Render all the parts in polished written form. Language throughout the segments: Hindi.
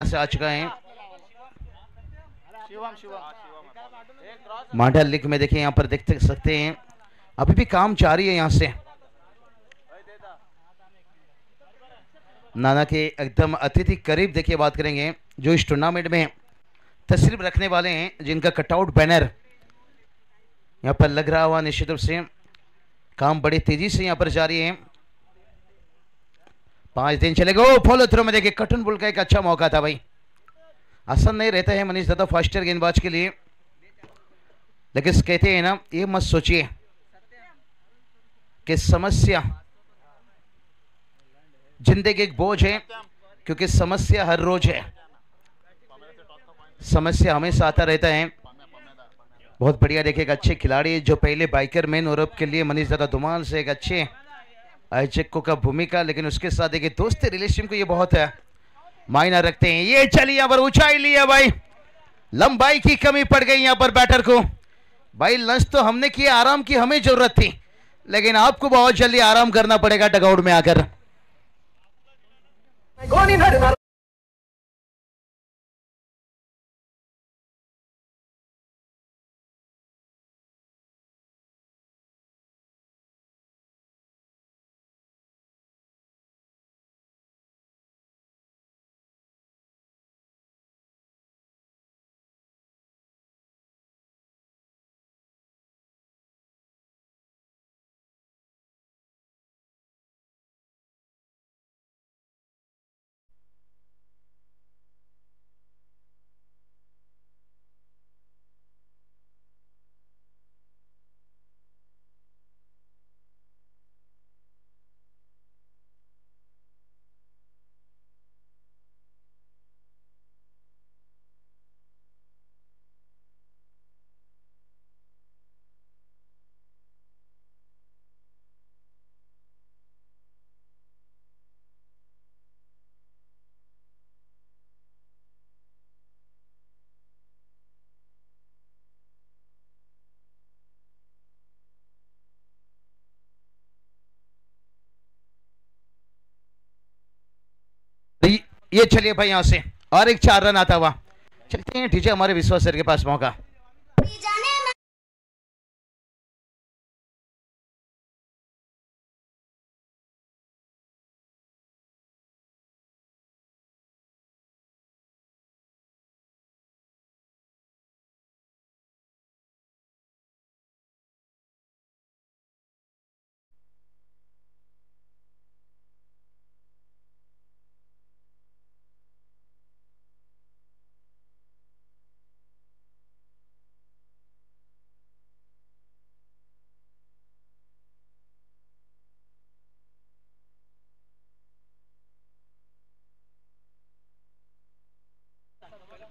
से आ चुका है मांडल लीग में। देखिए यहाँ पर देख सकते हैं अभी भी काम जारी है यहाँ से। नाना के एकदम अतिथि करीब देखिए बात करेंगे जो इस टूर्नामेंट में तशरीफ रखने वाले हैं, जिनका कटआउट बैनर यहाँ पर लग रहा हुआ। निश्चित रूप से काम बड़ी तेजी से यहाँ पर जारी है। 5 दिन चलेगा। फॉलो थ्रो में देखिए कटन बुल का एक अच्छा मौका था भाई। आसान नहीं रहता है मनीष दादा फास्टर गेंदबाज के लिए, लेकिन कहते हैं ना ये मत सोचिए कि समस्या जिंदगी एक बोझ है, क्योंकि समस्या हर रोज है। समस्या हमेशा आता रहता है। बहुत बढ़िया देखिए एक अच्छे खिलाड़ी जो पहले बाइकर मैन और अब के लिए मनीष दादा धुमाल से एक अच्छे आयोजकों का भूमिका, लेकिन उसके साथ देखिए दोस्ती रिलेशन को ये बहुत है मायना रखते हैं। ये चलिए यहाँ पर ऊंचाई लिया भाई, लंबाई की कमी पड़ गई यहाँ पर बैटर को। भाई लंच तो हमने किया, आराम की हमें जरूरत थी, लेकिन आपको बहुत जल्दी आराम करना पड़ेगा डगआउट में आकर। ये चलिए भाई यहां से और एक 4 रन आता हुआ। चलते हैं डीजे हमारे विश्वास सर के पास मौका।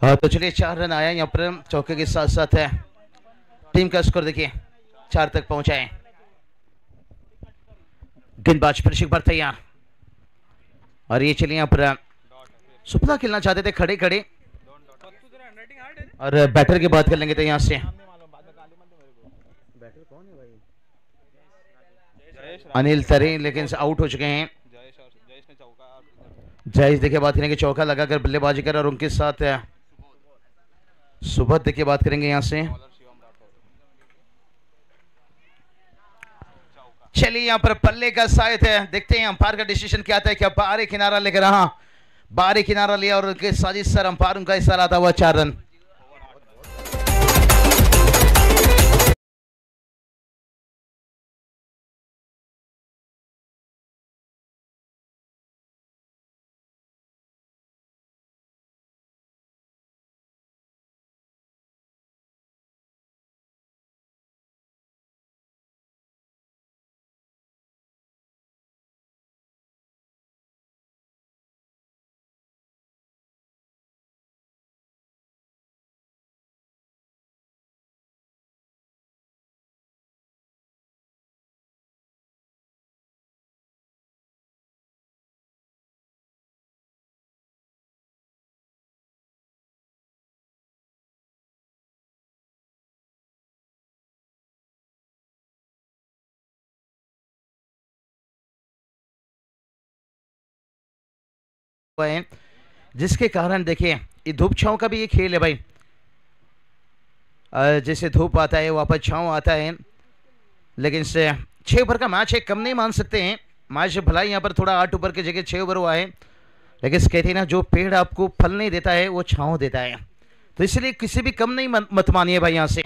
हाँ तो चलिए 4 रन आया यहाँ पर चौके के साथ साथ है। टीम का स्कोर देखिए 4 तक पहुंचा है। गेंदबाज प्रशिक पर तैयार, और ये चलिए यहाँ पर सुपना खेलना चाहते थे खड़े खड़े, और बैटर की बात कर लेंगे तो यहाँ से अनिल तरी लेकिन आउट हो चुके हैं। जयेश देखिए बात करेंगे चौका लगाकर बल्लेबाजी कर, और उनके साथ सुबह देखिए बात करेंगे यहाँ से। चलिए यहाँ पर पल्ले का साइड है, देखते हैं अंपायर का डिसीजन क्या आता है। क्या बाहरी किनारा लेकर, हाँ बाहरी किनारा लिया, और उनके साजिश सर अंपायर उनका इशारा आता हुआ 4 रन। जिसके कारण देखिए ये धूप छांव का भी ये खेल है भाई। जैसे धूप आता है वापस छांव आता है, लेकिन से 6 ओवर का मैच है, कम नहीं मान सकते हैं। मैच भला यहाँ पर थोड़ा 8 ओवर की जगह 6 ओवर हुआ है, लेकिन कहते हैं ना जो पेड़ आपको फल नहीं देता है वो छांव देता है, तो इसलिए किसी भी कम नहीं मत मानिए भाई। यहाँ से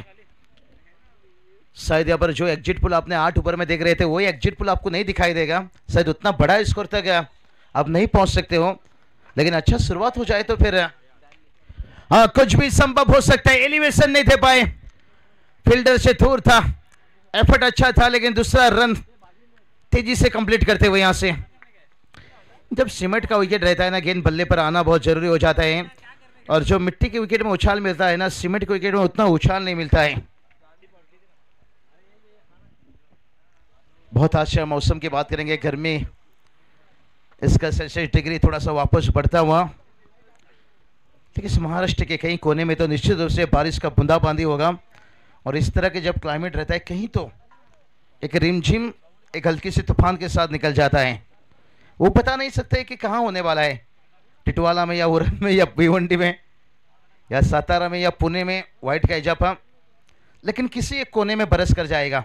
शायद यहाँ पर जो एग्जिट पुल आपने 8 ओवर में देख रहे थे वही एग्जिट पुल आपको नहीं दिखाई देगा, शायद उतना बड़ा स्कोर तक आप नहीं पहुंच सकते हो, लेकिन अच्छा शुरुआत हो जाए तो फिर हाँ कुछ भी संभव हो सकता है। एलिवेशन नहीं दे पाए, फील्डर से दूर था, एफर्ट अच्छा था, लेकिन दूसरा रन तेजी से कंप्लीट करते हुए यहां से। जब सीमेंट का विकेट रहता है ना, गेंद बल्ले पर आना बहुत जरूरी हो जाता है, और जो मिट्टी के विकेट में उछाल मिलता है ना, सीमेंट के विकेट में उतना उछाल नहीं मिलता है। बहुत अच्छा मौसम की बात करेंगे, गर्मी इसका सेल्सियस डिग्री थोड़ा सा वापस बढ़ता हुआ, लेकिन महाराष्ट्र के कई कोने में तो निश्चित रूप से बारिश का बूंदाबांदी होगा, और इस तरह के जब क्लाइमेट रहता है कहीं तो एक रिमझिम एक हल्की सी तूफान के साथ निकल जाता है, वो पता नहीं सकते कि कहाँ होने वाला है, टिटवाला में या उरण में या भिवंडी में या सातारा में या पुणे में व्हाइट का इजाफा, लेकिन किसी एक कोने में बरस कर जाएगा।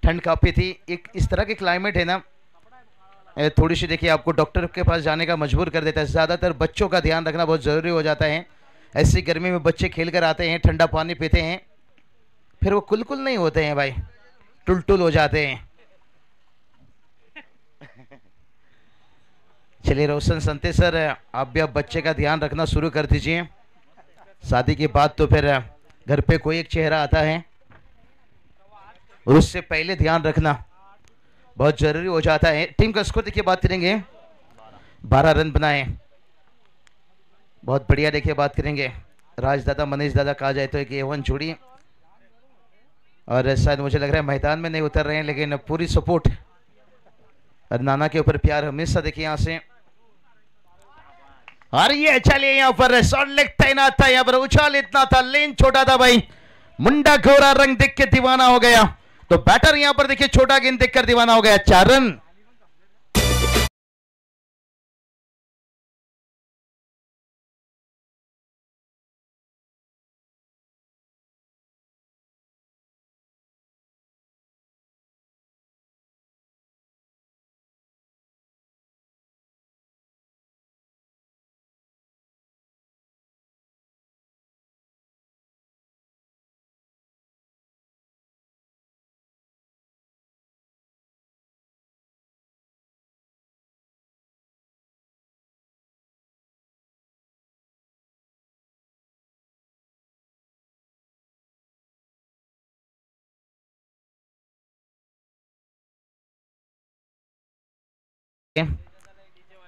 ठंड काफी थी, एक इस तरह के क्लाइमेट है ना, थोड़ी सी देखिए आपको डॉक्टर के पास जाने का मजबूर कर देता है। ज़्यादातर बच्चों का ध्यान रखना बहुत ज़रूरी हो जाता है। ऐसी गर्मी में बच्चे खेल कर आते हैं, ठंडा पानी पीते हैं, फिर वो कुलकुल नहीं होते हैं भाई, टुलटुल हो जाते हैं। चलिए रोशन संते सर, आप भी अब बच्चे का ध्यान रखना शुरू कर दीजिए। शादी के बाद तो फिर घर पे कोई एक चेहरा आता है, और उससे पहले ध्यान रखना बहुत जरूरी हो जाता है। टीम का स्कोर देखिए बात करेंगे, 12 रन बनाए, बहुत बढ़िया। देखिए बात करेंगे राज दादा मनीष दादा कहा जाए तो एक A1 जोड़ी, और शायद मुझे लग रहा है मैदान में नहीं उतर रहे हैं, लेकिन पूरी सपोर्ट और नाना के ऊपर प्यार हमेशा देखिए यहाँ से। और ये चलिए यहाँ पर शॉट लेग तैनात था, यहाँ पर उछाल इतना था, लेन छोटा था भाई, मुंडा गोरा रंग देख के दीवाना हो गया, तो बैटर यहां पर देखिए छोटा गेंद देखकर दीवाना हो गया। 4 रन।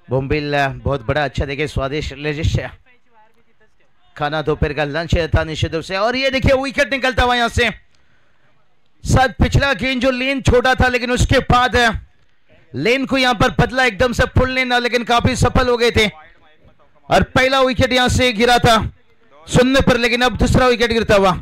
बोम्बिल बहुत बड़ा अच्छा देखिए स्वादिष्ट लजिश खाना दोपहर का लंच था निश्चित रूप से। और ये देखिए विकेट निकलता हुआ यहां से, शायद पिछला गेंद जो लेन छोटा था, लेकिन उसके बाद लेन को यहां पर बदला एकदम से फुल लेन, लेकिन काफी सफल हो गए थे, और पहला विकेट यहां से गिरा था 0 पर, लेकिन अब दूसरा विकेट गिरता हुआ।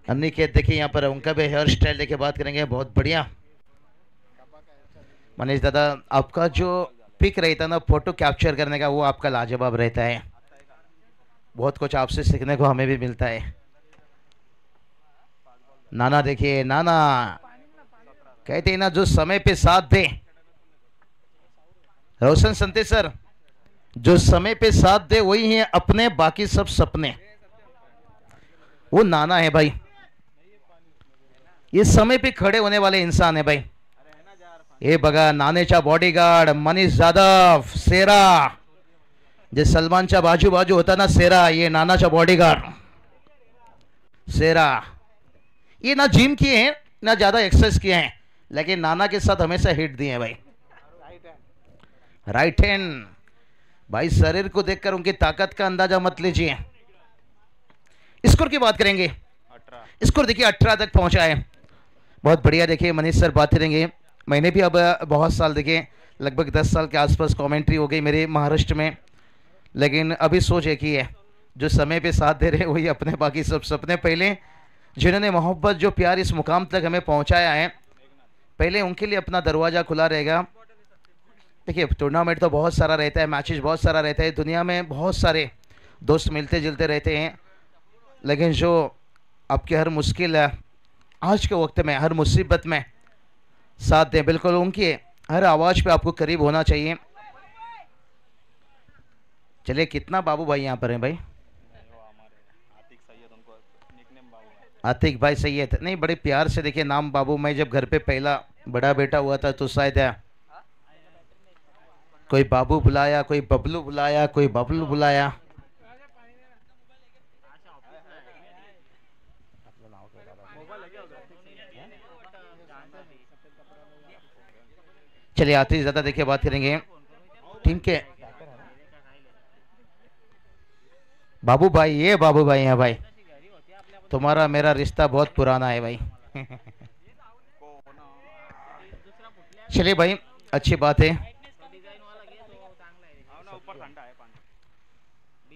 अनिकेत देखिए यहाँ पर उनका भी हेयर स्टाइल देखिए बात करेंगे, बहुत बढ़िया। मनीष दादा आपका जो पिक रहता ना फोटो कैप्चर करने का, वो आपका लाजवाब रहता है, बहुत कुछ आपसे सीखने को हमें भी मिलता है। नाना देखिए, नाना कहते हैं ना जो समय पे साथ दे, रोशन संते सर जो समय पे साथ दे वही है अपने, बाकी सब सपने, वो नाना है भाई। ये समय पे खड़े होने वाले इंसान है भाई। ये बघा नानेचा बॉडीगार्ड मनीष जाधव सेरा, जे सलमानच्या बाजू बाजू होता ना सेरा, ये नानाचा बॉडीगार्ड सेरा। ये ना जिम किए हैं ना ज्यादा एक्सरसाइज किए हैं, लेकिन नाना के साथ हमेशा हिट दिए हैं भाई। राइट हैंड भाई, शरीर को देखकर उनकी ताकत का अंदाजा मत लीजिए। स्कोर की बात करेंगे, स्कोर देखिए 18 तक पहुंचा है। बहुत बढ़िया। देखिए मनीष सर बात करेंगे। मैंने भी अब बहुत साल देखिए लगभग 10 साल के आसपास कमेंट्री हो गई मेरे महाराष्ट्र में, लेकिन अभी सोच एक ही है, जो समय पे साथ दे रहे वही अपने, बाकी सब सपने पहले, जिन्होंने मोहब्बत जो प्यार इस मुकाम तक हमें पहुंचाया है, पहले उनके लिए अपना दरवाज़ा खुला रहेगा। देखिए टूर्नामेंट तो बहुत सारा रहता है, मैचेस बहुत सारा रहता है, दुनिया में बहुत सारे दोस्त मिलते जुलते रहते हैं, लेकिन जो आपके हर मुश्किल आज के वक्त में हर मुसीबत में साथ दें, बिल्कुल उनकी हर आवाज़ पे आपको करीब होना चाहिए। चलिए कितना बाबू भाई यहाँ पर हैं भाई? आतिक भाई सैयद नहीं, बड़े प्यार से देखिए नाम बाबू। मैं जब घर पे पहला बड़ा बेटा हुआ था तो शायद कोई बाबू बुलाया, कोई बबलू बुलाया, कोई बबलू बुलाया। चलिए आते ही ज्यादा देखिए बात करेंगे टीम के बाबू भाई। ये बाबू भाई हैं भाई, तुम्हारा मेरा रिश्ता बहुत पुराना है भाई। चलिए भाई अच्छी बात है।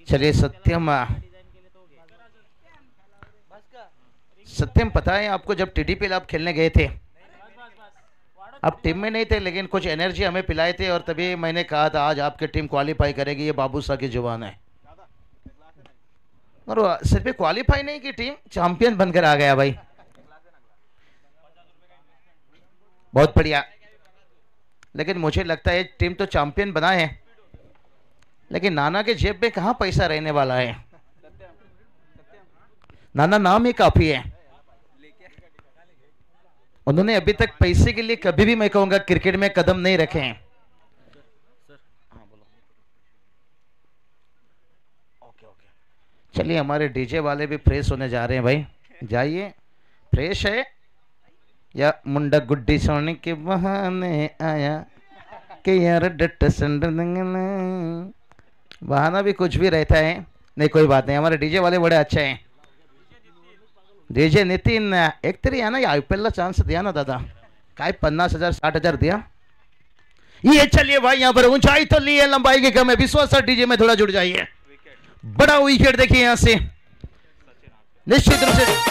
चलिए सत्यम, सत्यम पता है आपको, जब टीडीपीएल आप खेलने गए थे, आप टीम में नहीं थे, लेकिन कुछ एनर्जी हमें पिलाए थे और तभी मैंने कहा था आज आपकी टीम क्वालिफाई करेगी, ये बाबू सा की जुबान है। और सिर्फ क्वालिफाई नहीं की, टीम चैंपियन बनकर आ गया भाई। बहुत बढ़िया। लेकिन मुझे लगता है टीम तो चैंपियन बना है, लेकिन नाना के जेब में कहां पैसा रहने वाला है। नाना नाम ही काफी है, उन्होंने अभी तक पैसे के लिए कभी भी मैं कहूंगा क्रिकेट में कदम नहीं रखे हैं। चलिए हमारे डीजे वाले भी फ्रेश होने जा रहे हैं भाई, जाइए। फ्रेश है या मुंडा गुड्डी सोने के बहाने आया कि यार डट बहाना भी कुछ भी रहता है, नहीं कोई बात नहीं, हमारे डीजे वाले बड़े अच्छे हैं। डीजे नितिन एक तरी है ना, आईपीएल चांस दिया ना दादा, काय 50,000 60,000 दिया। ये चलिए भाई यहाँ पर ऊंचाई तो ली है, लंबाई की कम है। विश्वास सर डीजे में थोड़ा जुड़ जाइए। बड़ा विकेट देखिए यहां से, निश्चित रूप से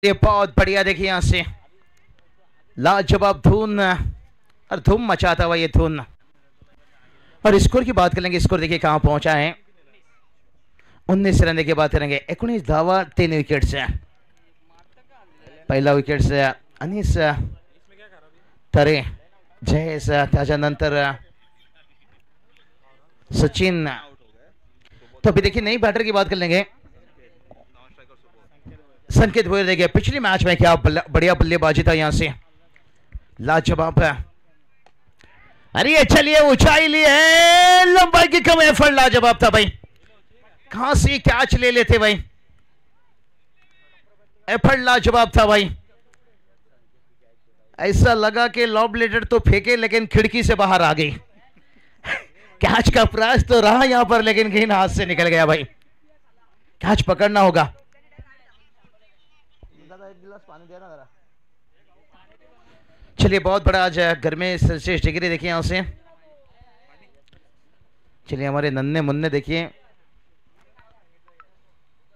ये बहुत बढ़िया। देखिए यहां से लाजवाब धुन और धूम मचाता हुआ ये धुन। और स्कोर की बात करेंगे, स्कोर देखिए कहां पहुंचा है। 19 रन की बात करेंगे, 19 धावा 3 विकेट से। पहिला विकेट से अनिस तरे जयेश, त्याच्यानंतर सचिन। तो अभी देखिए नई बैटर की बात कर लेंगे, संकेत भोयर। देखिए पिछली मैच में क्या बढ़िया बल्लेबाजी था यहां से, लाजवाब है। अरे ये चलिए ऊंचाई ली है, लंबाई की कम, एफर्ट लाजवाब था भाई। कहां से कैच ले लेते भाई, एफर्ट लाजवाब था भाई। ऐसा लगा कि लॉब लेटर तो फेंके लेकिन खिड़की से बाहर आ गई। कैच का प्रयास तो रहा यहां पर, लेकिन कहीं हाथ से निकल गया भाई। कैच पकड़ना होगा। एक गिलास पानी दे ना जरा। चलिए बहुत बड़ा आज घर में सेल्सियस डिग्री देखिए यहां से। चलिए हमारे नन्हे मुन्ने देखिए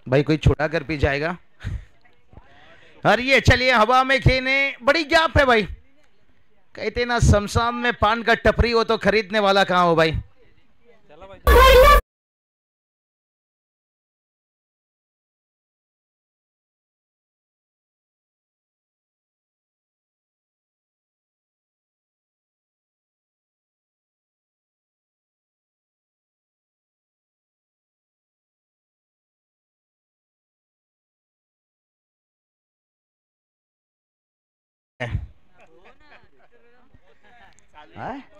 भाई कोई छुड़ा कर पी जाएगा। और ये चलिए हवा में खेने, बड़ी गैप है भाई। कहते ना शमशान में पान का टपरी हो तो खरीदने वाला कहाँ हो भाई।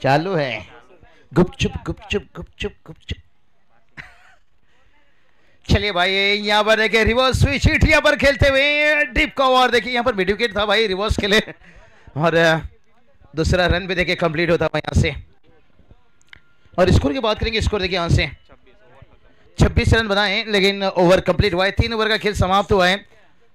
चालू है। गुपचुप गुपचुप गुपचुप गुपचुप। चलिए भाई यहाँ पर देखिए रिवर्स स्विच हिट यहाँ पर खेलते हुए डीप का ओवर देखिए यहाँ पर मिड विकेट था भाई रिवर्स खेले। और दूसरा रन भी देखिए कंप्लीट होता हुआ यहाँ से। और स्कोर की बात करेंगे, स्कोर देखिए यहाँ से 26 रन बनाए लेकिन ओवर कंप्लीट हुआ है। 3 ओवर का खेल समाप्त हुआ है।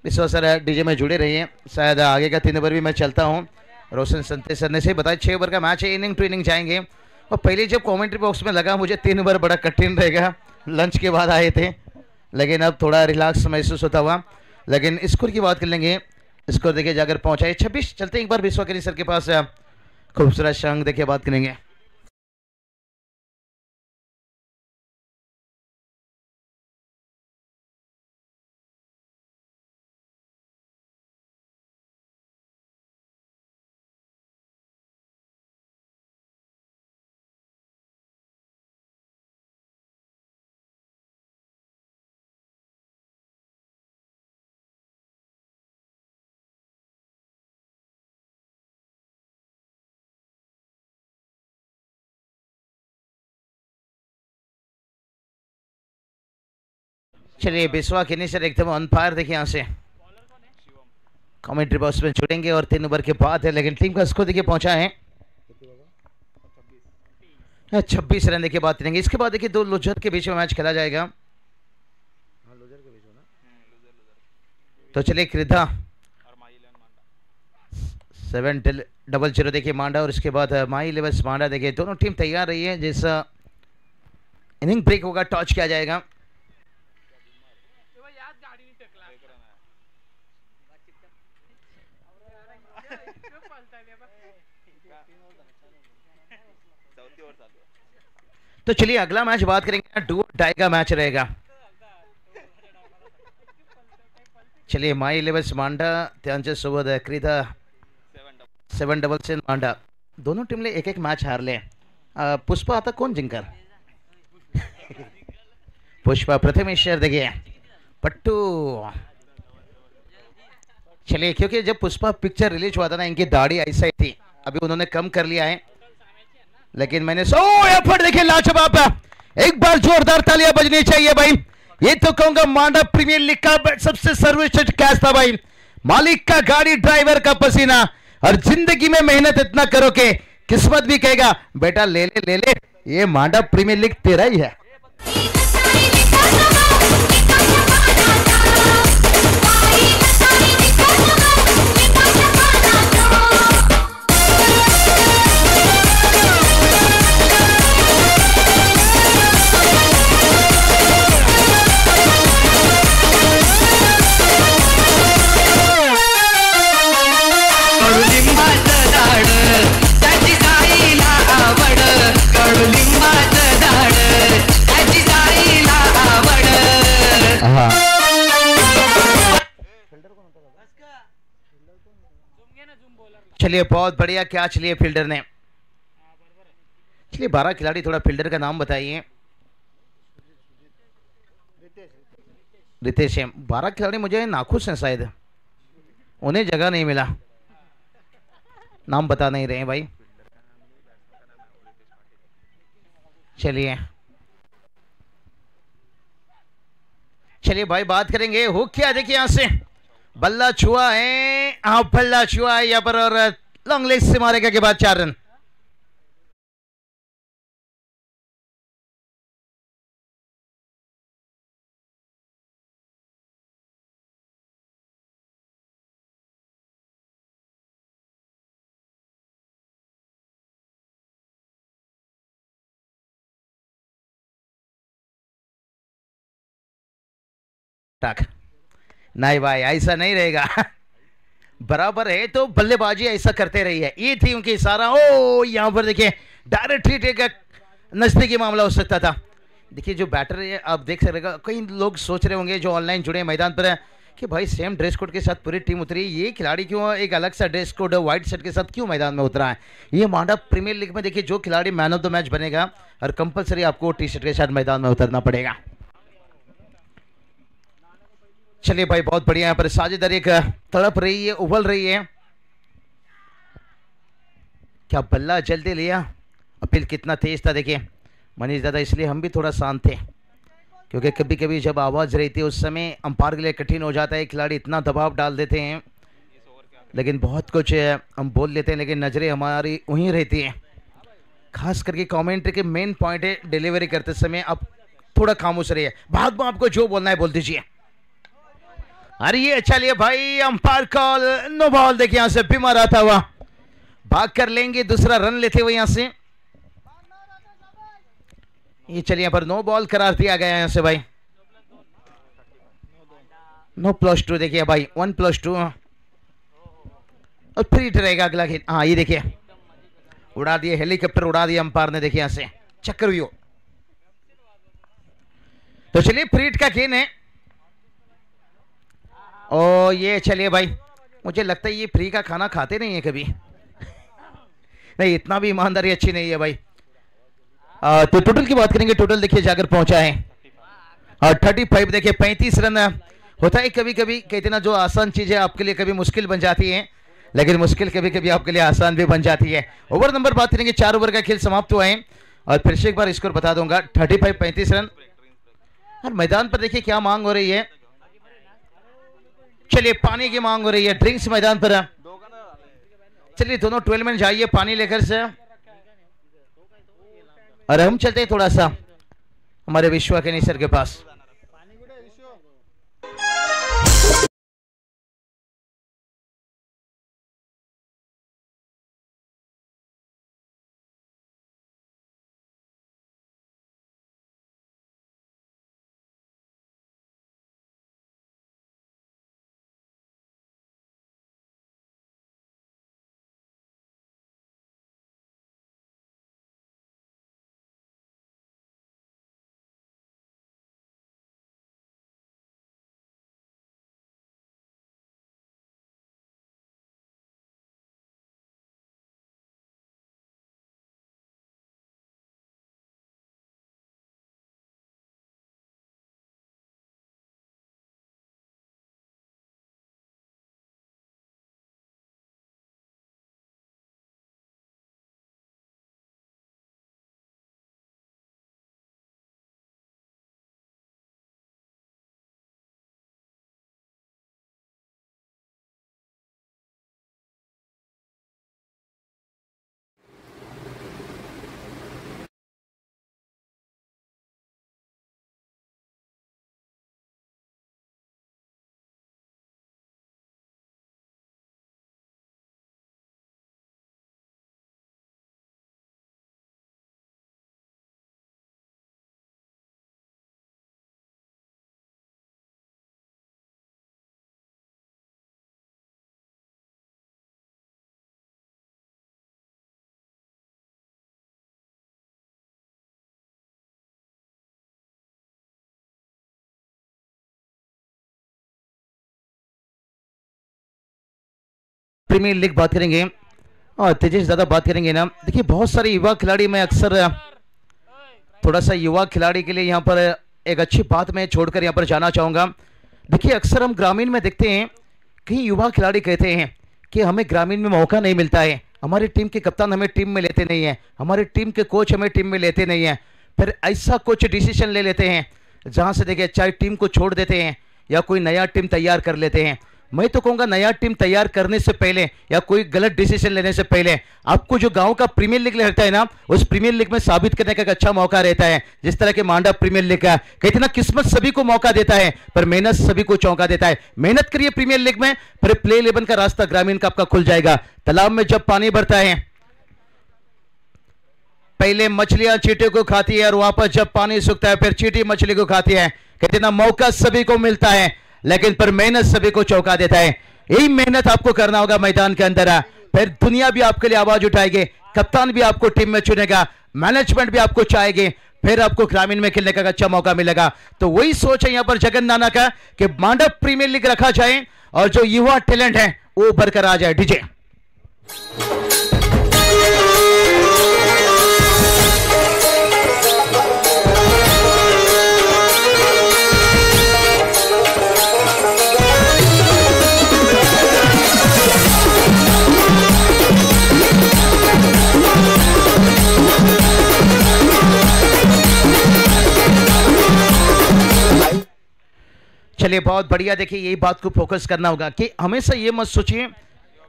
विश्वास सर डीजे में जुड़े रहिए, शायद आगे का 3 ओवर भी मैं चलता हूँ। रोशन संते सर ने से बताया 6 ओवर का मैच है, इनिंग टू इनिंग जाएंगे। और पहले जब कमेंट्री बॉक्स में लगा मुझे 3 ओवर बड़ा कठिन रहेगा, लंच के बाद आए थे, लेकिन अब थोड़ा रिलैक्स महसूस होता हुआ। लेकिन स्कोर की बात कर लेंगे, स्कोर देखिए जाकर पहुंचा है 26। चलते एक बार विश्वकर्मा सर के पास, खूबसूरत शंख देखिए बात करेंगे। चलिए बिस्वा किन्नी सर एकदम ऑन फायर देखिए यहाँ से कमेंट्री बॉक्स में जुड़ेंगे। और 3 ओवर के बाद है लेकिन टीम का स्कोर देखिए पहुंचा है 26 रन देखिए बात करेंगे। इसके बाद देखिए 2 लूजर के बीच में मैच खेला जाएगा। तो चलिए क्रिधा 700 देखिए मांडा, और इसके बाद माई इलेवन मांडा देखिए दोनों टीम तैयार रही है। जैसा इनिंग ब्रेक होगा टॉच किया जाएगा। तो चलिए अगला मैच बात करेंगे, डू डाई का मैच रहेगा। चलिए माई इलेवन मांडा त्यांचे सोबत क्रीदा 7 मांडा, दोनों टीमले एक एक मॅच हारले। पुष्पा आता कोण जिंकर? पुष्पा प्रथमेश्वर देखिए पट्टू। चलिए क्योंकि जब पुष्पा पिक्चर रिलीज हुआ था ना इनकी दाढ़ी ऐसा ही थी, अभी उन्होंने कम कर लिया है। लेकिन मैंने एफर्ट देखिए लाजवाब, एक बार जोरदार तालियां बजनी चाहिए भाई। ये तो कहूंगा मांडा प्रीमियर लीग का सबसे सर्वश्रेष्ठ कैच था भाई। मालिक का गाड़ी, ड्राइवर का पसीना, और जिंदगी में मेहनत इतना करो कि किस्मत भी कहेगा बेटा ले ले ले ले, ये मांडा प्रीमियर लीग तेरा ही है। चलिए बहुत बढ़िया कैच लिए फील्डर ने। चलिए 12 खिलाड़ी, थोड़ा फील्डर का नाम बताइए। रितेश है। 12 खिलाड़ी मुझे नाखुश हैं, शायद उन्हें जगह नहीं मिला, नाम बता नहीं रहे भाई। चलिए चलिए भाई बात करेंगे हो क्या, देखिए यहां से बल्ला छुआ है, हाँ बल्ला छुआ है यहाँ पर, और लॉन्ग लेग से मारेगा के बाद 4 रन। टक। नहीं भाई ऐसा नहीं रहेगा। बराबर है तो बल्लेबाजी ऐसा करते रही है, ये थी उनकी इशारा। ओ यहाँ पर देखिए डायरेक्ट हिट एक नजदीकी मामला हो सकता था। देखिए जो बैटर है आप देख सकते, कई लोग सोच रहे होंगे जो ऑनलाइन जुड़े मैदान पर है कि भाई सेम ड्रेस कोड के साथ पूरी टीम उतरी, ये खिलाड़ी क्यों एक अलग सा ड्रेस कोड व्हाइट शर्ट के साथ क्यों मैदान में उतरा है। ये मांडा प्रीमियर लीग में देखिए जो खिलाड़ी मैन ऑफ द मैच बनेगा और कंपलसरी आपको टी शर्ट के साथ मैदान में उतरना पड़ेगा। चलिए भाई बहुत बढ़िया, यहाँ पर साझेदारी एक तड़प रही है, उबल रही है। क्या बल्ला जल्दी लिया, अपील कितना तेज था देखिए मनीष दादा, इसलिए हम भी थोड़ा शांत थे क्योंकि कभी कभी जब आवाज़ रहती है उस समय अंपायर के लिए कठिन हो जाता है, खिलाड़ी इतना दबाव डाल देते हैं, लेकिन बहुत कुछ हम बोल लेते हैं लेकिन नज़रें हमारी वहीं रहती हैं। खास करके कमेंट्री के मेन पॉइंट है डिलीवरी करते समय आप थोड़ा खामोश रहिए, बाद में आपको जो बोलना है बोल दीजिए। अरे ये चलिए भाई अंपायर कॉल नो बॉल, देखिए यहां से बीमार आता हुआ भाग कर लेंगे, दूसरा रन लेते हुए यहां से। ये चलिए यहाँ पर नो बॉल करार दिया गया यहाँ से भाई, नो +2 देखिए भाई 1+2 और फ्री रहेगा अगला खेल। हाँ ये देखिए उड़ा दिए, हेलीकॉप्टर उड़ा दिया अंपायर ने, देखिए यहाँ से चक्रव्यूह। तो चलिए फ्री का गेंद है और ये चलिए भाई मुझे लगता है ये फ्री का खाना खाते नहीं है कभी। नहीं इतना भी ईमानदारी अच्छी नहीं है भाई। तो टोटल की बात करेंगे, टोटल देखिए जाकर पहुंचा है 35, देखिए 35 रन होता है। कभी कभी कहते ना जो आसान चीजें आपके लिए कभी मुश्किल बन जाती हैं, लेकिन मुश्किल कभी कभी आपके लिए आसान भी बन जाती है। ओवर नंबर बात करेंगे, 4 ओवर का खेल समाप्त हुआ है और फिर से एक बार स्कोर बता दूंगा 35 रन। और मैदान पर देखिए क्या मांग हो रही है, चलिए पानी की मांग हो रही है, ड्रिंक्स मैदान पर। चलिए दोनों 12 में जाइए पानी लेकर से, और हम चलते हैं थोड़ा सा हमारे विश्वा के सर के पास। प्रीमियर लीग बात करेंगे और तेजी से ज़्यादा बात करेंगे ना, देखिए बहुत सारे युवा खिलाड़ी, मैं अक्सर थोड़ा सा युवा खिलाड़ी के लिए यहाँ पर एक अच्छी बात मैं छोड़कर यहाँ पर जाना चाहूँगा। देखिए अक्सर हम ग्रामीण में देखते हैं कई युवा खिलाड़ी कहते हैं कि हमें ग्रामीण में मौका नहीं मिलता है, हमारी टीम के कप्तान हमें टीम में लेते नहीं हैं, हमारी टीम के कोच हमें टीम में लेते नहीं हैं। फिर ऐसा कुछ डिसीजन ले लेते हैं जहाँ से देखिए चाहे टीम को छोड़ देते हैं या कोई नया टीम तैयार कर लेते हैं। मैं तो कहूँगा नया टीम तैयार करने से पहले या कोई गलत डिसीजन लेने से पहले आपको जो गांव का प्रीमियर लीग रहता है ना, उस प्रीमियर लीग में साबित करने का एक अच्छा मौका रहता है। जिस तरह के मांडा प्रीमियर लीग का कहते ना, किस्मत सभी को मौका देता है पर मेहनत सभी को चौंका देता है। मेहनत करिए प्रीमियर लीग में, फिर प्ले 11 का रास्ता ग्रामीण का आपका खुल जाएगा। तालाब में जब पानी भरता है पहले मछलियां चींटी को खाती है और वापस जब पानी सूखता है फिर चींटी मछली को खाती है। कहते ना मौका सभी को मिलता है लेकिन पर मेहनत सभी को चौंका देता है। यही मेहनत आपको करना होगा मैदान के अंदर, फिर दुनिया भी आपके लिए आवाज उठाएगी, कप्तान भी आपको टीम में चुनेगा, मैनेजमेंट भी आपको चाहेगी, फिर आपको ग्रामीण में खेलने का अच्छा मौका मिलेगा। तो वही सोच है यहां पर जगन नाना का कि मांडव प्रीमियर लीग रखा जाए और जो युवा टैलेंट है वो उभर कर आ जाए। डीजे चलिए बहुत बढ़िया। देखिए यही बात को फोकस करना होगा कि हमेशा ये मत सोचिए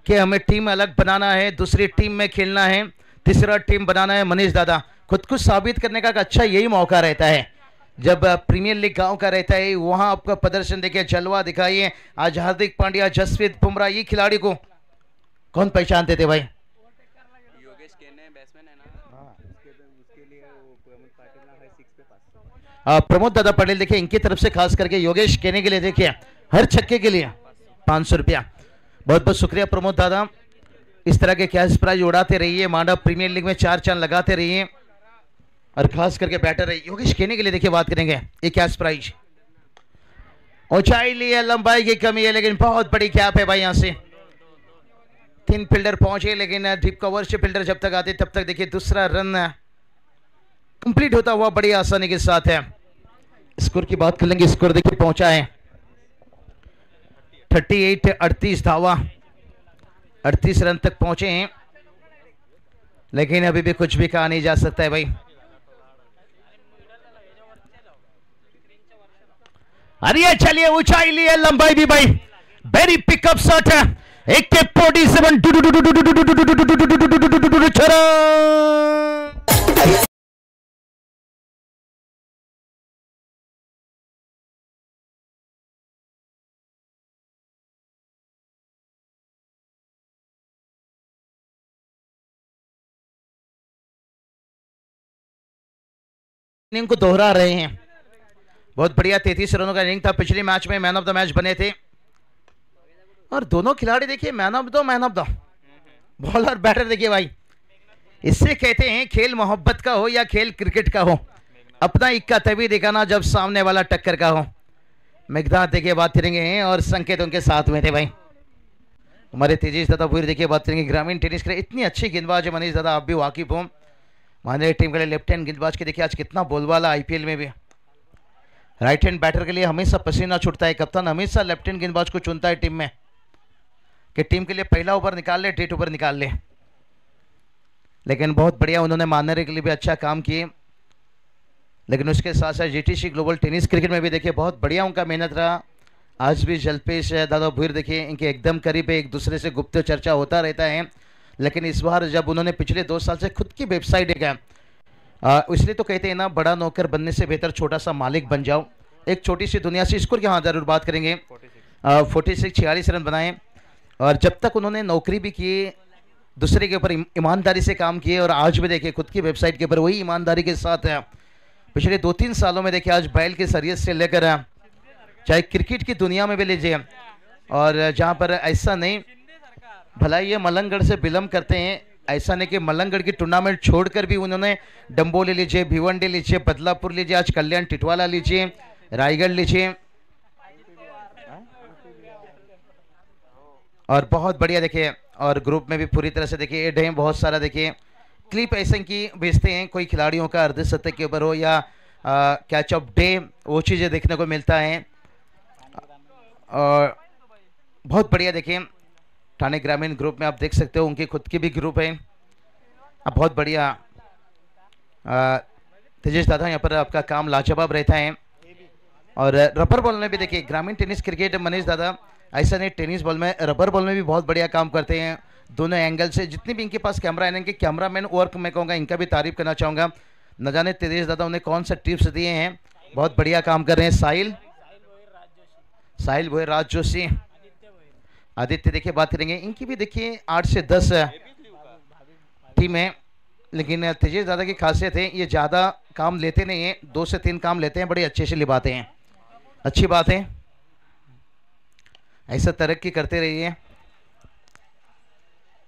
कि हमें टीम अलग बनाना है, दूसरी टीम में खेलना है, तीसरा टीम बनाना है। मनीष दादा खुद को साबित करने का अच्छा यही मौका रहता है जब प्रीमियर लीग गांव का रहता है, वहां आपका प्रदर्शन देखिए, जलवा दिखाइए। आज हार्दिक पांड्या, जसप्रीत बुमराह, ये खिलाड़ी को कौन पहचानते थे भाई? योगेश केने बैट्समैन है ना, उसके लिए प्रमोद पाटिल ना है 6 पे पास। प्रमोद दादा पटेल देखिए इनकी तरफ से खास करके योगेश केने के लिए देखिए हर छक्के के लिए 500 रुपया। बहुत बहुत शुक्रिया प्रमोद दादा। इस तरह के कैश प्राइज उड़ाते रहिए, मांडव प्रीमियर लीग में 4 चांद लगाते रहिए और खास करके बैटर रहिए। योगेश केने के लिए देखिए बात करेंगे, ये कैश प्राइज। ऊंचाई लिए लंबाई की कमी है लेकिन बहुत बड़ी गैप है भाई। यहां से 3 फील्डर पहुंचे लेकिन डीप कवर से फील्डर जब तक आते तब तक देखिए दूसरा रन कंप्लीट होता हुआ बड़ी आसानी के साथ है। स्कोर की बात कर लेंगे, स्कोर देखिए पहुंचा है 38, 38 धावा, 38 रन तक पहुंचे हैं लेकिन अभी भी कुछ भी कहा नहीं जा सकता है भाई। अरे चलिए ऊंचाई लिए लंबाई भी भाई, वेरी पिकअप शॉट है। एक के 47 इनिंग को दोहरा रहे हैं। बहुत बढ़िया 33 रनों का इनिंग था। पिछले मैच में मैन ऑफ द मैच बने थे और दोनों खिलाड़ी देखिए man of the bowler batter देखिए भाई। इससे कहते हैं खेल मोहब्बत का हो या खेल क्रिकेट का हो, अपना इक्का तभी दिखाना जब सामने वाला टक्कर का हो। मेघनाथ देखिए बात करेंगे हैं और संकेत उनके साथ में थे भाई। हमारे तेजीश दादा पूरी देखिए बात करेंगे ग्रामीण टेनिस के लिए। इतनी अच्छी गेंदबाज है मनीष दादा, आप भी वाकिफ हो। हमारे टीम के लिए लेफ्ट हैंड गेंदबाज के देखिए आज कितना बोलबाला आईपीएल में भी। राइट हैंड बैटर के लिए हमेशा पसीना छूटता है, कप्तान हमेशा लेफ्ट हैंड गेंदबाज को चुनता है टीम में कि टीम के लिए पहला ओवर निकाल ले, डेट ओवर निकाल ले। लेकिन बहुत बढ़िया उन्होंने मानने के लिए भी अच्छा काम किए। लेकिन उसके साथ साथ जीटीसी ग्लोबल टेनिस क्रिकेट में भी देखिए बहुत बढ़िया उनका मेहनत रहा। आज भी जलपेश दादा भूर देखिए इनके एकदम करीब एक दूसरे से गुप्त चर्चा होता रहता है। लेकिन इस बार जब उन्होंने पिछले 2 साल से खुद की वेबसाइट है, इसलिए तो कहते हैं ना बड़ा नौकर बनने से बेहतर छोटा सा मालिक बन जाओ। एक छोटी सी दुनिया से स्कोर की हाँ जरूर बात करेंगे। 46 रन बनाए और जब तक उन्होंने नौकरी भी की दूसरे के ऊपर ईमानदारी से काम किए और आज भी देखिए खुद की वेबसाइट के ऊपर वही ईमानदारी के साथ है। पिछले 2-3 सालों में देखिए आज बैल के सरियत से लेकर चाहे क्रिकेट की दुनिया में भी लीजिए, और जहाँ पर ऐसा नहीं भला ये मलंगगढ़ से बिलोंग करते हैं, ऐसा नहीं कि मलंगगढ़ की टूर्नामेंट छोड़कर भी उन्होंने डंबोली लीजिए, भिवंडी लीजिए, बदलापुर लीजिए, आज कल्याण टिटवाला लीजिए, रायगढ़ लीजिए और बहुत बढ़िया देखिए। और ग्रुप में भी पूरी तरह से देखिए एड है बहुत सारा। देखिए क्लिप ऐसे की भेजते हैं कोई खिलाड़ियों का अर्धशतक के ऊपर हो या कैच ऑफ डे, वो चीज़ें देखने को मिलता है। और बहुत बढ़िया देखिए ठाणे ग्रामीण ग्रुप में आप देख सकते हो उनकी खुद की भी ग्रुप है। अब बहुत बढ़िया तेजेश दादा यहाँ पर आपका काम लाजवाब रहता है। और रबर बॉल में भी देखिए ग्रामीण टेनिस क्रिकेट मनीष दादा ऐसा नहीं, टेनिस बॉल में रबर बॉल में भी बहुत बढ़िया काम करते हैं दोनों एंगल से। जितनी भी इनके पास कैमरा है इनके कैमरामैन वर्क मैं कहूँगा इनका भी तारीफ करना चाहूँगा। न जाने तेजेश दादा उन्हें कौन सा टिप्स दिए हैं, बहुत बढ़िया काम कर रहे हैं। साहिल भोई, राज जोशी, आदित्य देखिए बात करेंगे इनकी भी देखिए 8 से 10 टीम है। लेकिन तेजेश दादा की खासियत है ये ज़्यादा काम लेते नहीं हैं, 2 से 3 काम लेते हैं, बड़े अच्छे से निभाते हैं। अच्छी बात है, ऐसा तरक्की करते रहिए।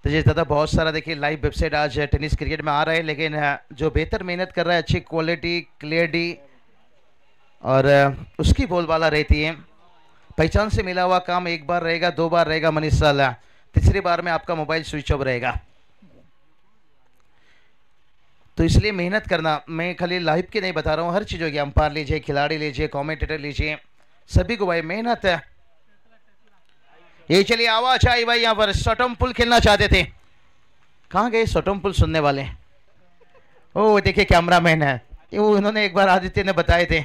तो जिस दादा बहुत सारा देखिए लाइव वेबसाइट आज टेनिस क्रिकेट में आ रहा है, लेकिन जो बेहतर मेहनत कर रहा है, अच्छी क्वालिटी क्लियरिटी और उसकी बोलबाला रहती है। पहचान से मिला हुआ काम एक बार रहेगा, दो बार रहेगा मनीष साला, तीसरी बार में आपका मोबाइल स्विच ऑफ रहेगा। तो इसलिए मेहनत करना, मैं खाली लाइव की नहीं बता रहा हूँ, हर चीज़ों की, अंपायर लीजिए, खिलाड़ी लीजिए, कमेंटेटर लीजिए, सभी को भाई मेहनत है। ये चलिए आवाज आई भाई, यहाँ पर शॉटम पुल खेलना चाहते थे, कहाँ गए शॉटम पुल सुनने वाले? ओ देखिए कैमरामैन है, वो उन्होंने एक बार आदित्य ने बताए थे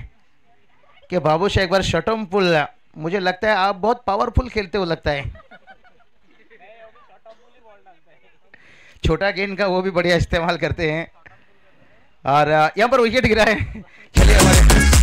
कि बाबू शाह एक बार शॉटम पुल, मुझे लगता है आप बहुत पावरफुल खेलते हो लगता है। छोटा गेंद का वो भी बढ़िया इस्तेमाल करते हैं और यहाँ पर विकेट गिरा है। चलिए हमारे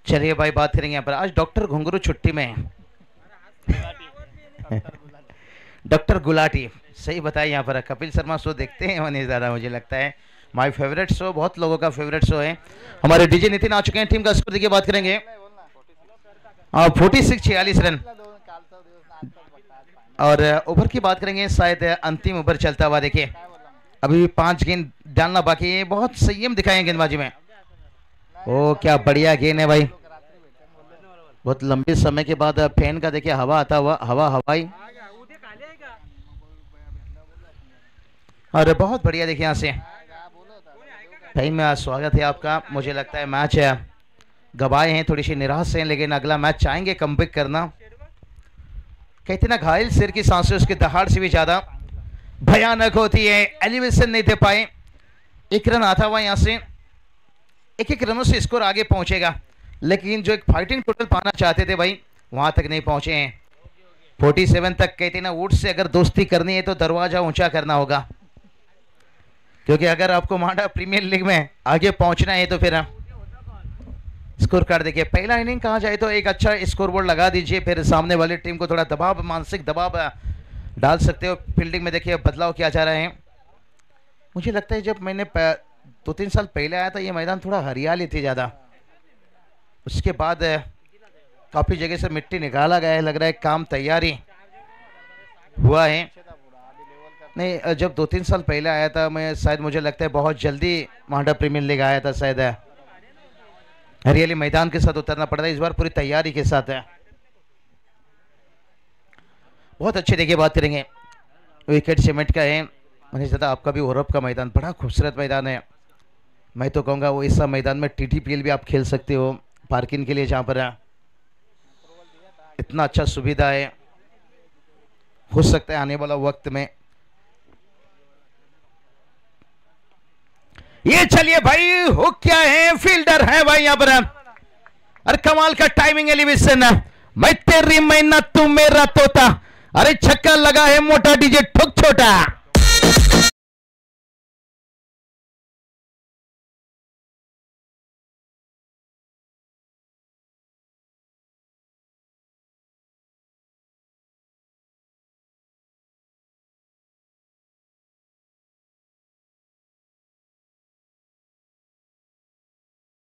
चलिए भाई बात करेंगे यहाँ पर, आज डॉक्टर घुंगरू छुट्टी में है। डॉक्टर गुलाटी, सही बताया। यहाँ पर कपिल शर्मा शो देखते हैं मनीष दादा? मुझे लगता है माय फेवरेट शो, बहुत लोगों का फेवरेट शो है। हमारे डीजे नितिन आ चुके हैं, टीम का स्कोर देखिए बात करेंगे। 46-46 रन और ओवर की बात करेंगे, शायद अंतिम ओवर चलता हुआ। देखिए अभी 5 गेंद डालना बाकी है, बहुत संयम दिखाएंगे गेंदबाजी में। ओ क्या बढ़िया गेंद है भाई, बहुत लंबे समय के बाद फैन का देखिए हवा आता हुआ, हवाई और बहुत बढ़िया। देखिए यहाँ से भाई में स्वागत है आपका। मुझे लगता है मैच गवाए हैं, थोड़ी सी निराश हैं, लेकिन अगला मैच चाहेंगे कमबैक करना। कहते ना घायल सिर की सांसें उसके दहाड़ से भी ज्यादा भयानक होती है। एलिवेशन नहीं दे पाए, एक रन आता हुआ यहाँ से, एक रनों से स्कोर आगे पहुंचेगा, लेकिन जो एक फाइटिंग टोटल पाना चाहते थे भाई वहां तक नहीं पहुंचे हैं। 47 तक कहते ना, वुड से अगर दोस्ती करनी है तो दरवाजा ऊंचा करना होगा, क्योंकि अगर आपको मांडा प्रीमियर लीग में आगे पहुंचना है तो फिर स्कोर कार्ड देखिए। पहला इनिंग कहा जाए तो एक अच्छा स्कोरबोर्ड लगा दीजिए, फिर सामने वाली टीम को थोड़ा दबाव, मानसिक दबाव डाल सकते हो। फील्डिंग में देखिए बदलाव किया जा रहा है। मुझे लगता है जब मैंने 2-3 साल पहले आया था ये मैदान थोड़ा हरियाली थी ज़्यादा, उसके बाद काफ़ी जगह से मिट्टी निकाला गया है, लग रहा है काम तैयारी हुआ है। नहीं, जब 2-3 साल पहले आया था मैं, शायद मुझे लगता है बहुत जल्दी मांडा प्रीमियर लीग आया था, शायद हरियाली मैदान के साथ उतरना पड़ता है। इस बार पूरी तैयारी के साथ है, बहुत अच्छे। देखिए बात करेंगे, विकेट सीमेंट का है मनीष दादा, आपका भी औरब का मैदान बड़ा खूबसूरत मैदान है। मैं तो कहूँगा वो इस मैदान में TTPL भी आप खेल सकते हो, पार्किंग के लिए जहाँ पर इतना अच्छा सुविधा है। हो सकता है आने वाला वक्त में ये, चलिए भाई हुक क्या है, फील्डर है भाई यहाँ पर, अरे कमाल का टाइमिंग एलिवेशन है। मैं तेरी मैना तू मेरा तोता, अरे छक्का लगा है मोटा, डीजे ठुक छोटा।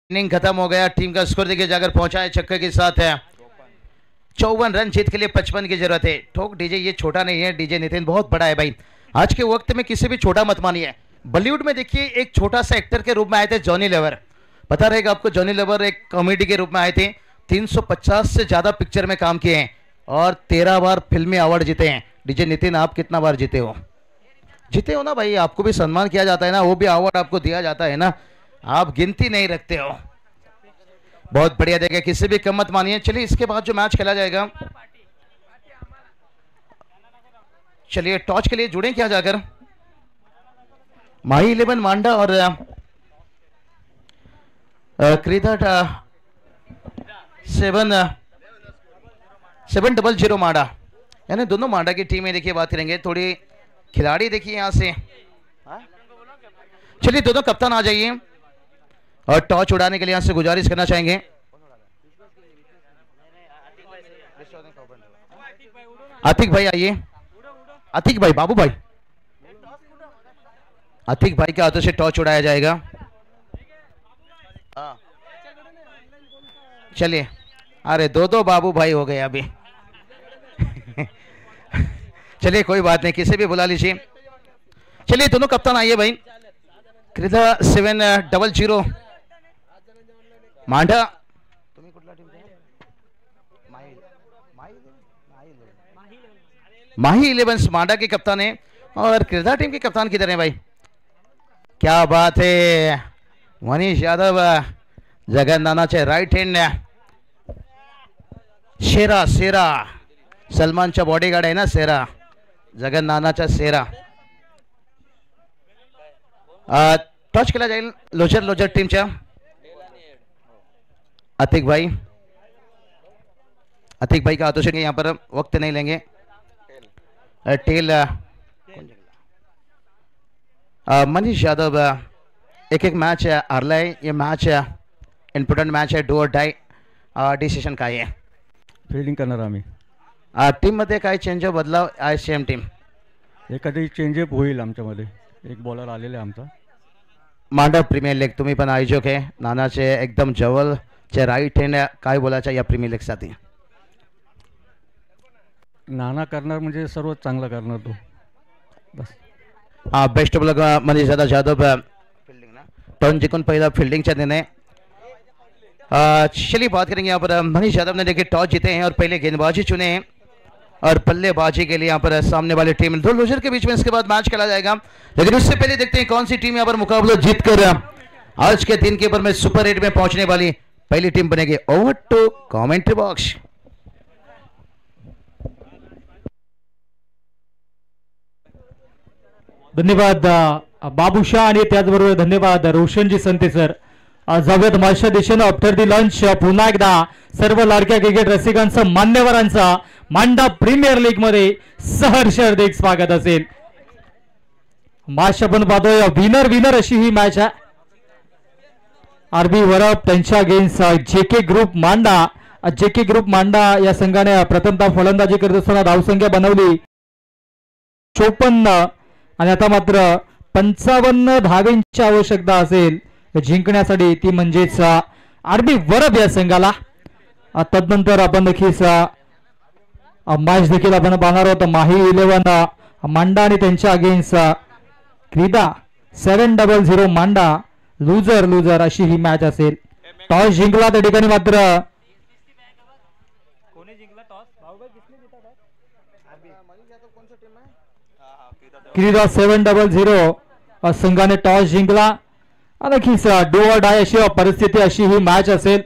इनिंग खत्म हो गया, टीम का स्कोर देखिए जाकर पहुंचा है छक्के के साथ है 54 रन, जीत के लिए 55 की जरूरत है। ठोक डीजे, ये छोटा नहीं है, डीजे नितिन बहुत बड़ा है भाई। आज के वक्त में किसी भी छोटा मत मानिए। बॉलीवुड में देखिए एक छोटा सा एक्टर के रूप में आए थे जॉनी लेवर, पता रहेगा आपको। जॉनी लेवर एक कॉमेडी के रूप में आए थे, 350 से ज्यादा पिक्चर में काम किए हैं और 13 बार फिल्मी अवार्ड जीते हैं। डीजे नितिन आप कितना बार जीते हो? जीते हो ना भाई, आपको भी सम्मान किया जाता है ना, वो भी अवार्ड आपको दिया जाता है ना, आप गिनती नहीं रखते हो। बहुत बढ़िया देगा, किसी भी कम मत मानिए। चलिए इसके बाद जो मैच खेला जाएगा, चलिए टॉस के लिए जुड़े क्या जाकर माही 11 मांडा और क्रीदा 700 माडा, यानी दोनों माडा की टीमें देखिए बात करेंगे। थोड़ी खिलाड़ी देखिए यहाँ से। चलिए दोनों कप्तान आ जाइए और टॉर्च उड़ाने के लिए यहाँ से गुजारिश करना चाहेंगे। अतिक भाई आइए, अतिक भाई, बाबू भाई, अतिक भाई के हाथों से टॉर्च उड़ाया जाएगा। चलिए, अरे दो बाबू भाई हो गए अभी। चलिए कोई बात नहीं, किसे भी बुला लीजिए। चलिए दोनों कप्तान आइए भाई। क्रीदा 700 मांडा, माही 11 मांडा के कप्तान है और क्रीदा टीम के कप्तान किधर है भाई? क्या बात है, मनीष यादव जगन नानाचे राइट हँड शेरा, शेरा सलमानचा बॉडीगार्ड आहे ना, शेरा जगन नानाचा शेरा। टच केला जाईल लोजर टीमच्या। अतिक भाई का हाथों से यहाँ पर वक्त नहीं लेंगे। टेल मनीष यादव एक मैच हारला है। ये मैच इम्पॉर्टंट मैच है, डू और डाई डिसिजन काय आहे? फील्डिंग करणार आम्ही। टीम मध्ये काय चेंजअप बदलाव आहे? सेम टीम, एखादी चेंजअप होईल आमच्यामध्ये। एक बॉलर आलेला आहे आमचा। मांडा प्रीमियर लीग तुम्ही पण आयोजक आहे, नानाचे एकदम जवळचे राईट हँड, काय बोलायचं या प्रीमियर लीग साठी? नाना करणार म्हणजे सर्व चांगलं करणार तो बस। बेस्ट बॉलर मनीष दादा जाधव फील्डिंग ना, टर्न जिंकून पहिला फील्डिंगचा निर्णय। चलिए बात करेंगे यहाँ पर मनीष यादव ने देखिए टॉस जीते हैं और पहले गेंदबाजी चुने हैं और बल्लेबाजी के लिए यहाँ पर सामने वाली टीम दो लूजर के बीच में इसके बाद मैच खेला जाएगा। लेकिन उससे पहले देखते हैं कौन सी टीम यहाँ पर मुकाबला जीतकर आज के दिन के ऊपर में सुपर 8 में पहुंचने वाली पहली टीम बनेगी। Over to commentary box. धन्यवाद बाबूशाह आणि त्याचबरोबर धन्यवाद रोशनजी संते सर। जाऊयात माझ्या दिशेनं आफ्टर दी लंच पुन्हा एकदा सर्व लाडक्या क्रिकेट रसिकांचं, मान्यवरांचा मांडा प्रीमियर लीग मध्ये सहर्ष हार्दिक स्वागत असेल। मॅच आपण पाहतोय विनर अशी ही मॅच आहे। आरबी वरप त्यांच्या अगेन्स्ट जेके ग्रुप मांडा। जेके ग्रुप मांडा या संघाने प्रथमतः फलंदाजी करत असताना धावसंख्या बनवली 54 आणि आता मात्र 55 धावांची आवश्यकता असेल जिंकण्यासाठी, ती म्हणजेच आरबी वरप या संघाला। तदनंतर आपण नक्कीच मॅच देखील आपण पाहणार आहोत। माही 11 मांडा आणि त्यांच्या अगेन्स्ट क्रीदा 700 मांडा। लूजर अशी ही मॅच असेल। टॉस जिंकला त्या ठिकाणी मात्र क्रीदा 700 संघाने टॉस जिंकला। नक्कीच डू और डाय अशी परिस्थिती, अशी ही मॅच असेल।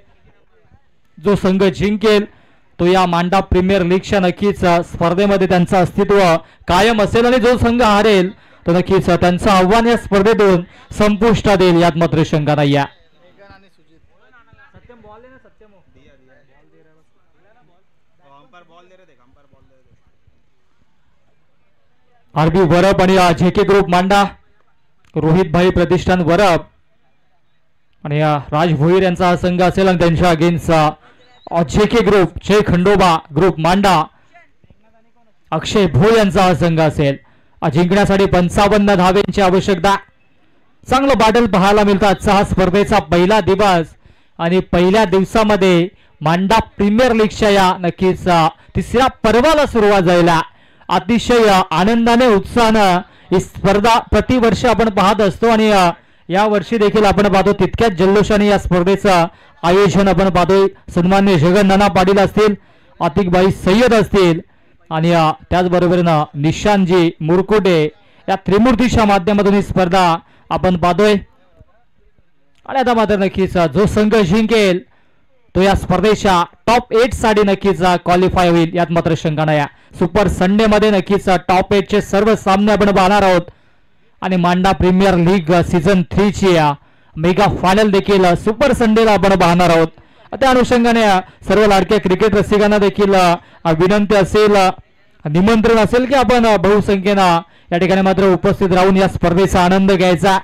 जो संघ जिंकेल तो या मांडा प्रीमियर लीगच्या नक्कीच स्पर्धेमध्ये त्यांचं अस्तित्व कायम असेल आणि जो संघ हारेल तो नक्कीच त्यांचं आव्हान या स्पर्धेतून संपुष्टात येईल, यात मात्र शंका नाही आहे। आरबी वरप आणि जेके ग्रुप मांडा, रोहित भाई प्रतिष्ठान वरप आणि राज भोईर यांचा हा संघ असेल आणि त्यांच्या अगेन्स्ट जेके ग्रुप जय खंडोबा ग्रुप मांडा अक्षय भोई यांचा हा संघ असेल। जिंकण्यासाठी 55 धावांची आवश्यकता। चांगलं बॅटल पाहायला मिळतं आजचा हा स्पर्धेचा पहिला दिवस आणि पहिल्या दिवसामध्ये मांडा प्रीमियर लीगच्या या नक्कीच तिसऱ्या पर्वाला सुरुवात झालेला। अतिशय आनंदाने उत्साहानं ही स्पर्धा प्रतिवर्षी आपण पाहत असतो आणि या वर्षी देखील आपण पाहतो तितक्याच जल्लोषाने या स्पर्धेचं आयोजन आपण पाहतोय। सन्माननीय जगन नाना पाटील असतील, आतिकबाई सय्यद असतील आणि त्याचबरोबरीनं निशांतजी मुरकुटे या त्रिमूर्तीच्या माध्यमातून ही स्पर्धा आपण पाहतोय। आणि आता मात्र नक्कीच जो संघ जिंकेल तो या स्पर्धेच्या टॉप 8 साठी नक्कीच क्वालिफाय होईल, यात मात्र शंका नाही। सुपर संडे मध्ये नक्कीच टॉप 8 चे सर्व सामने आपण पाहणार आहोत आणि मांडा प्रीमियर लीग सीझन 3 ची मेगा फायनल देखील सुपर संडेला आपण पाहणार आहोत. त्या अनुषंगाने सर्व लाडक्या क्रिकेट रसिकांना देखील विनंती असेल, निमंत्रण असेल की आपण बहुसंख्येनं या ठिकाणी मात्र उपस्थित राहून या स्पर्धेचा आनंद घ्यायचा.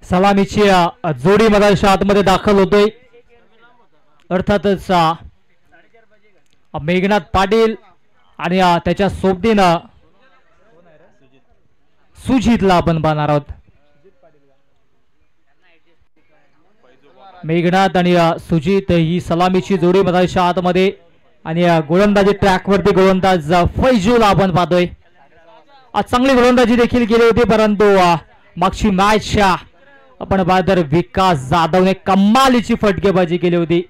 सलामीची जोडी मधाच्या आतमध्ये दाखल होतोय. अर्थातच मेघनाथ पाटील आणि त्याच्या सोबतीनं सुजितला आपण पाहणार आहोत. मेघनाथ आणि सुजित ही सलामीची जोडी मधाच्या आतमध्ये आणि गोलंदाजी ट्रॅक वरती गोलंदाज फैजूल आपण पाहतोय. आज चांगली गोलंदाजी देखील केली होती, परंतु मागची मॅच आपण पाहतर विकास जाधवने कमालीची फटकेबाजी केली होती.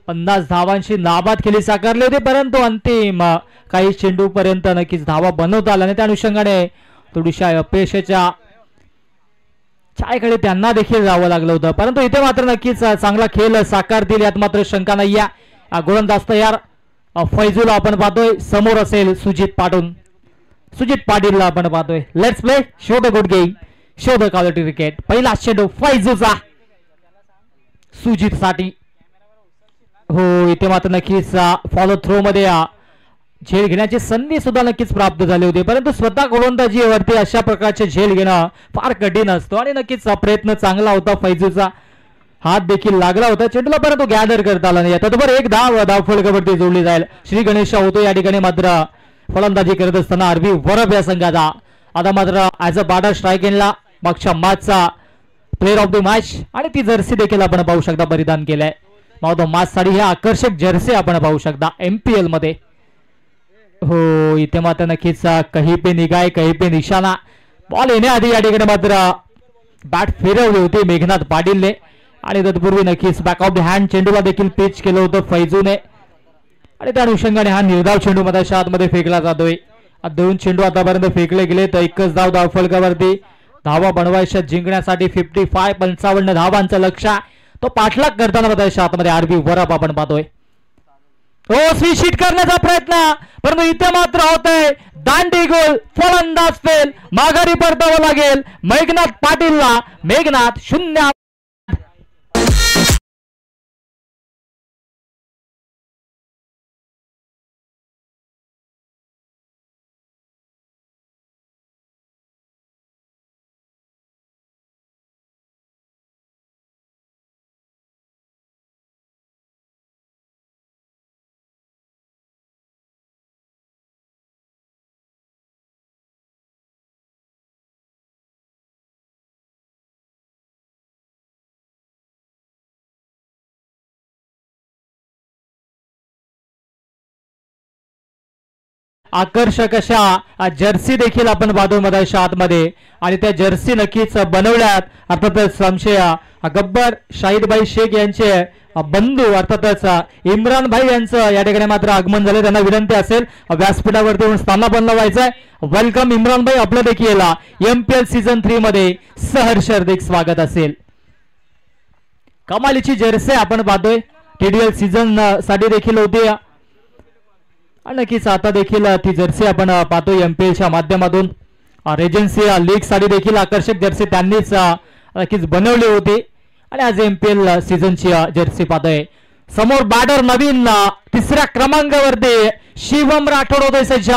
50 धावांची नाबाद खेळी साकारली होती, परंतु अंतिम काही चेंडू पर्यंत नक्कीच धावा बनवता आला आणि त्या अनुषंगाने थोडीशा अपयशाच्या छायेकडे त्यांना देखील जावं लागलं होतं. परंतु इथे मात्र नक्कीच चांगला खेळ साकारतील यात मात्र शंका नाही. गोलंदाज तयार फैजूल आपण पाहतोय, समोर असेल सुजित पाटीलला आपण पाहतोय. Let's play, show the good game, show the quality cricket. पहिला चेंडू फैजूचा सुजित साठी. हो, इथे मात्र नक्कीच फॉलो थ्रो मध्ये झेल घेण्याची संधी सुद्धा नक्कीच प्राप्त झाली होती, परंतु स्वतः गोलंदाजीवरती अशा प्रकारचे झेल घेणं फार कठीण असतो आणि नक्कीच प्रयत्न चांगला होता. फैजूचा हात देखील लागला होता चेंडूला, परंतु गॅदर करता आला नाही. तत्पर एक धाव फलकावरती जोडली जाईल. श्री गणेश होतो या ठिकाणी मात्र फलंदाजी करत असताना आरबी वरप या संघाचा. आता मात्र ऍज अ बॉर्डर स्ट्राईक एंडला मागच्या प्लेअर ऑफ द मॅच आणि ती जर्सी देखील आपण पाहू शकता परिधान केलाय. माउथ ऑफ मॅच साडी ह्या आकर्षक जर्सी आपण पाहू शकता MPL मध्ये. हो, इथे मात्र नक्कीच कहीं पे निगाह कहीं पे निशाणा. बॉल येण्याआधी या ठिकाणी मात्र बॅट फिरवली होती मेघनाथ पाटीलने आणि तत्पूर्वी नक्कीच बॅक ऑफ द हँड चेंडूला देखील पिच केलं होतं फैजूने आणि त्या अनुषंगाने हा निर्धाव चेंडू मधाच्या आतमध्ये फेकला जातोय. 2 चेंडू आतापर्यंत फेकले गेले तर एकच धाव फलकावरती. धावा बनवायच्या जिंकण्यासाठी 55 धावांचं लक्ष्य तो पाठलाग करताना मधाच्या आतमध्ये आरबी वरप आपण पाहतोय. हो, स्वीशीट करण्याचा प्रयत्न, परंतु इथे मात्र होतंय दांडी गोल. फलंदाज फेल, माघारी परतावं लागेल मेघनाथ पाटीलला. मेघनाथ 0. आकर्षक अशा जर्सी देखील आपण पाहतो मधाच्या आतमध्ये आणि त्या जर्सी नक्कीच बनवल्यात अर्थातच संशय गब्बर शाहिदभाई शेख यांचे बंधू अर्थातच इम्रान भाई यांचं या ठिकाणी मात्र आगमन झाले. त्यांना विनंती असेल व्यासपीठावरती येऊन स्थानापन्न व्हायचंय. वेलकम इम्रान भाई, आपलं देखील MPL सीझन 3 मध्ये सहर्ष हार्दिक स्वागत असेल. कमालीची जर्सी आपण पाहतोय, TDL सीझन साठी देखील होती नक्कीच आता देखील ती जर्सी आपण पाहतोय MPLच्या माध्यमातून. रेजन्सी लीग साठी देखील आकर्षक जर्सी त्यांनीच नक्कीच बनवली होती आणि आज MPL सीझनची जर्सी पाहतोय. समोर बॅटर नवीन 3ऱ्या क्रमांकावरती शिवम राठोड होतोय सज्ज.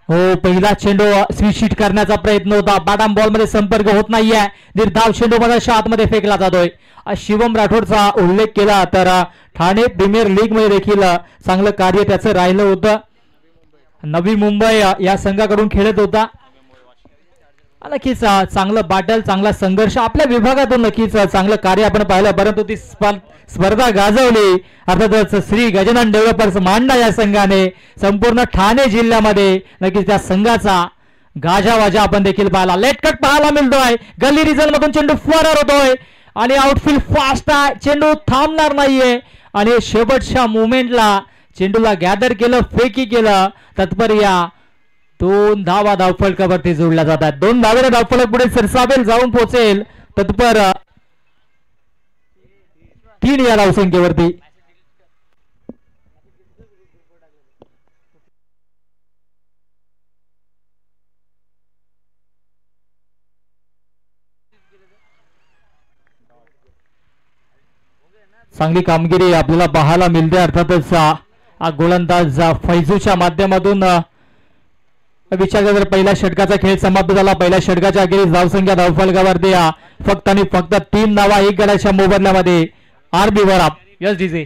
हो, पहिला चेंडू स्वीशीट करण्याचा प्रयत्न होता, बॅटम बॉल मध्ये संपर्क होत नाहीये. निर्धाव चेंडू मधाच्या आतमध्ये फेकला जातोय. शिवम राठोडचा उल्लेख केला तर ठाणे प्रीमियर लीग मध्ये देखील चांगलं कार्य त्याचं राहिलं होतं. नवी मुंबई या संघाकडून खेळत होता. नक्कीच चांगलं बॅटल, चांगला संघर्ष आपल्या विभागातून नक्कीच चांगलं कार्य आपण पाहिलं, परंतु ती स्पर्धा गाजवली अर्थातच श्री गजानन डेव्हलपर्स मांडा या संघाने. संपूर्ण ठाणे जिल्ह्यामध्ये नक्कीच त्या संघाचा गाजावाजा आपण देखील पाहिला. लेटकट पाहायला मिळतोय. गल्ली रिझन मधून चेंडू फरार होतोय आणि आउटफील्ड फास्ट आहे, चेंडू थांबणार नाहीये आणि शेवटच्या मुवमेंटला चेंडूला गॅदर केलं, फेकी केलं. तत्पर या 2 धावा धावफलकावरती जोडल्या जातात. 2 धावेने धावफलक पुढे सरसावेल, जाऊन पोहोचेल तत्पर 3 या धावसंख्येवरती. चांगली कामगिरी आपल्याला पाहायला मिळते. अर्थातच गोलंदाज फैजूच्या माध्यमातून विचार केला तर पहिल्या षटकाचा खेळ समाप्त झाला. पहिल्या षटकाच्या अखेरीस धावसंख्या धावफलकावरती फक्त आणि फक्त 3 धावा 1 गडाच्या मोबदल्यामध्ये आरबी वराप. Yes DJ.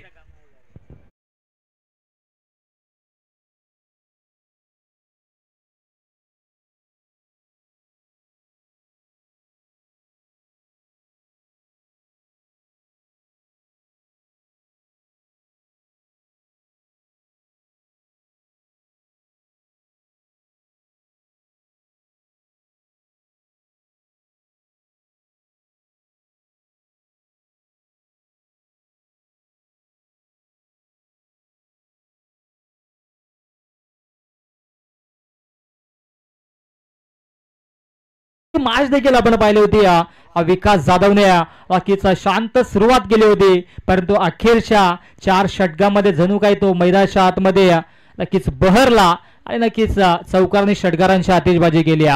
मॅच देखील आपण पाहिले होते. विकास जाधवने बाकीचा शांत सुरुवात केली होती, परंतु अखेरच्या 4 षटकामध्ये जणू काही तो मैदानाच्या आतमध्ये नक्कीच बहरला आणि नक्कीच चौकारने षटकारांची आतिषबाजी केली.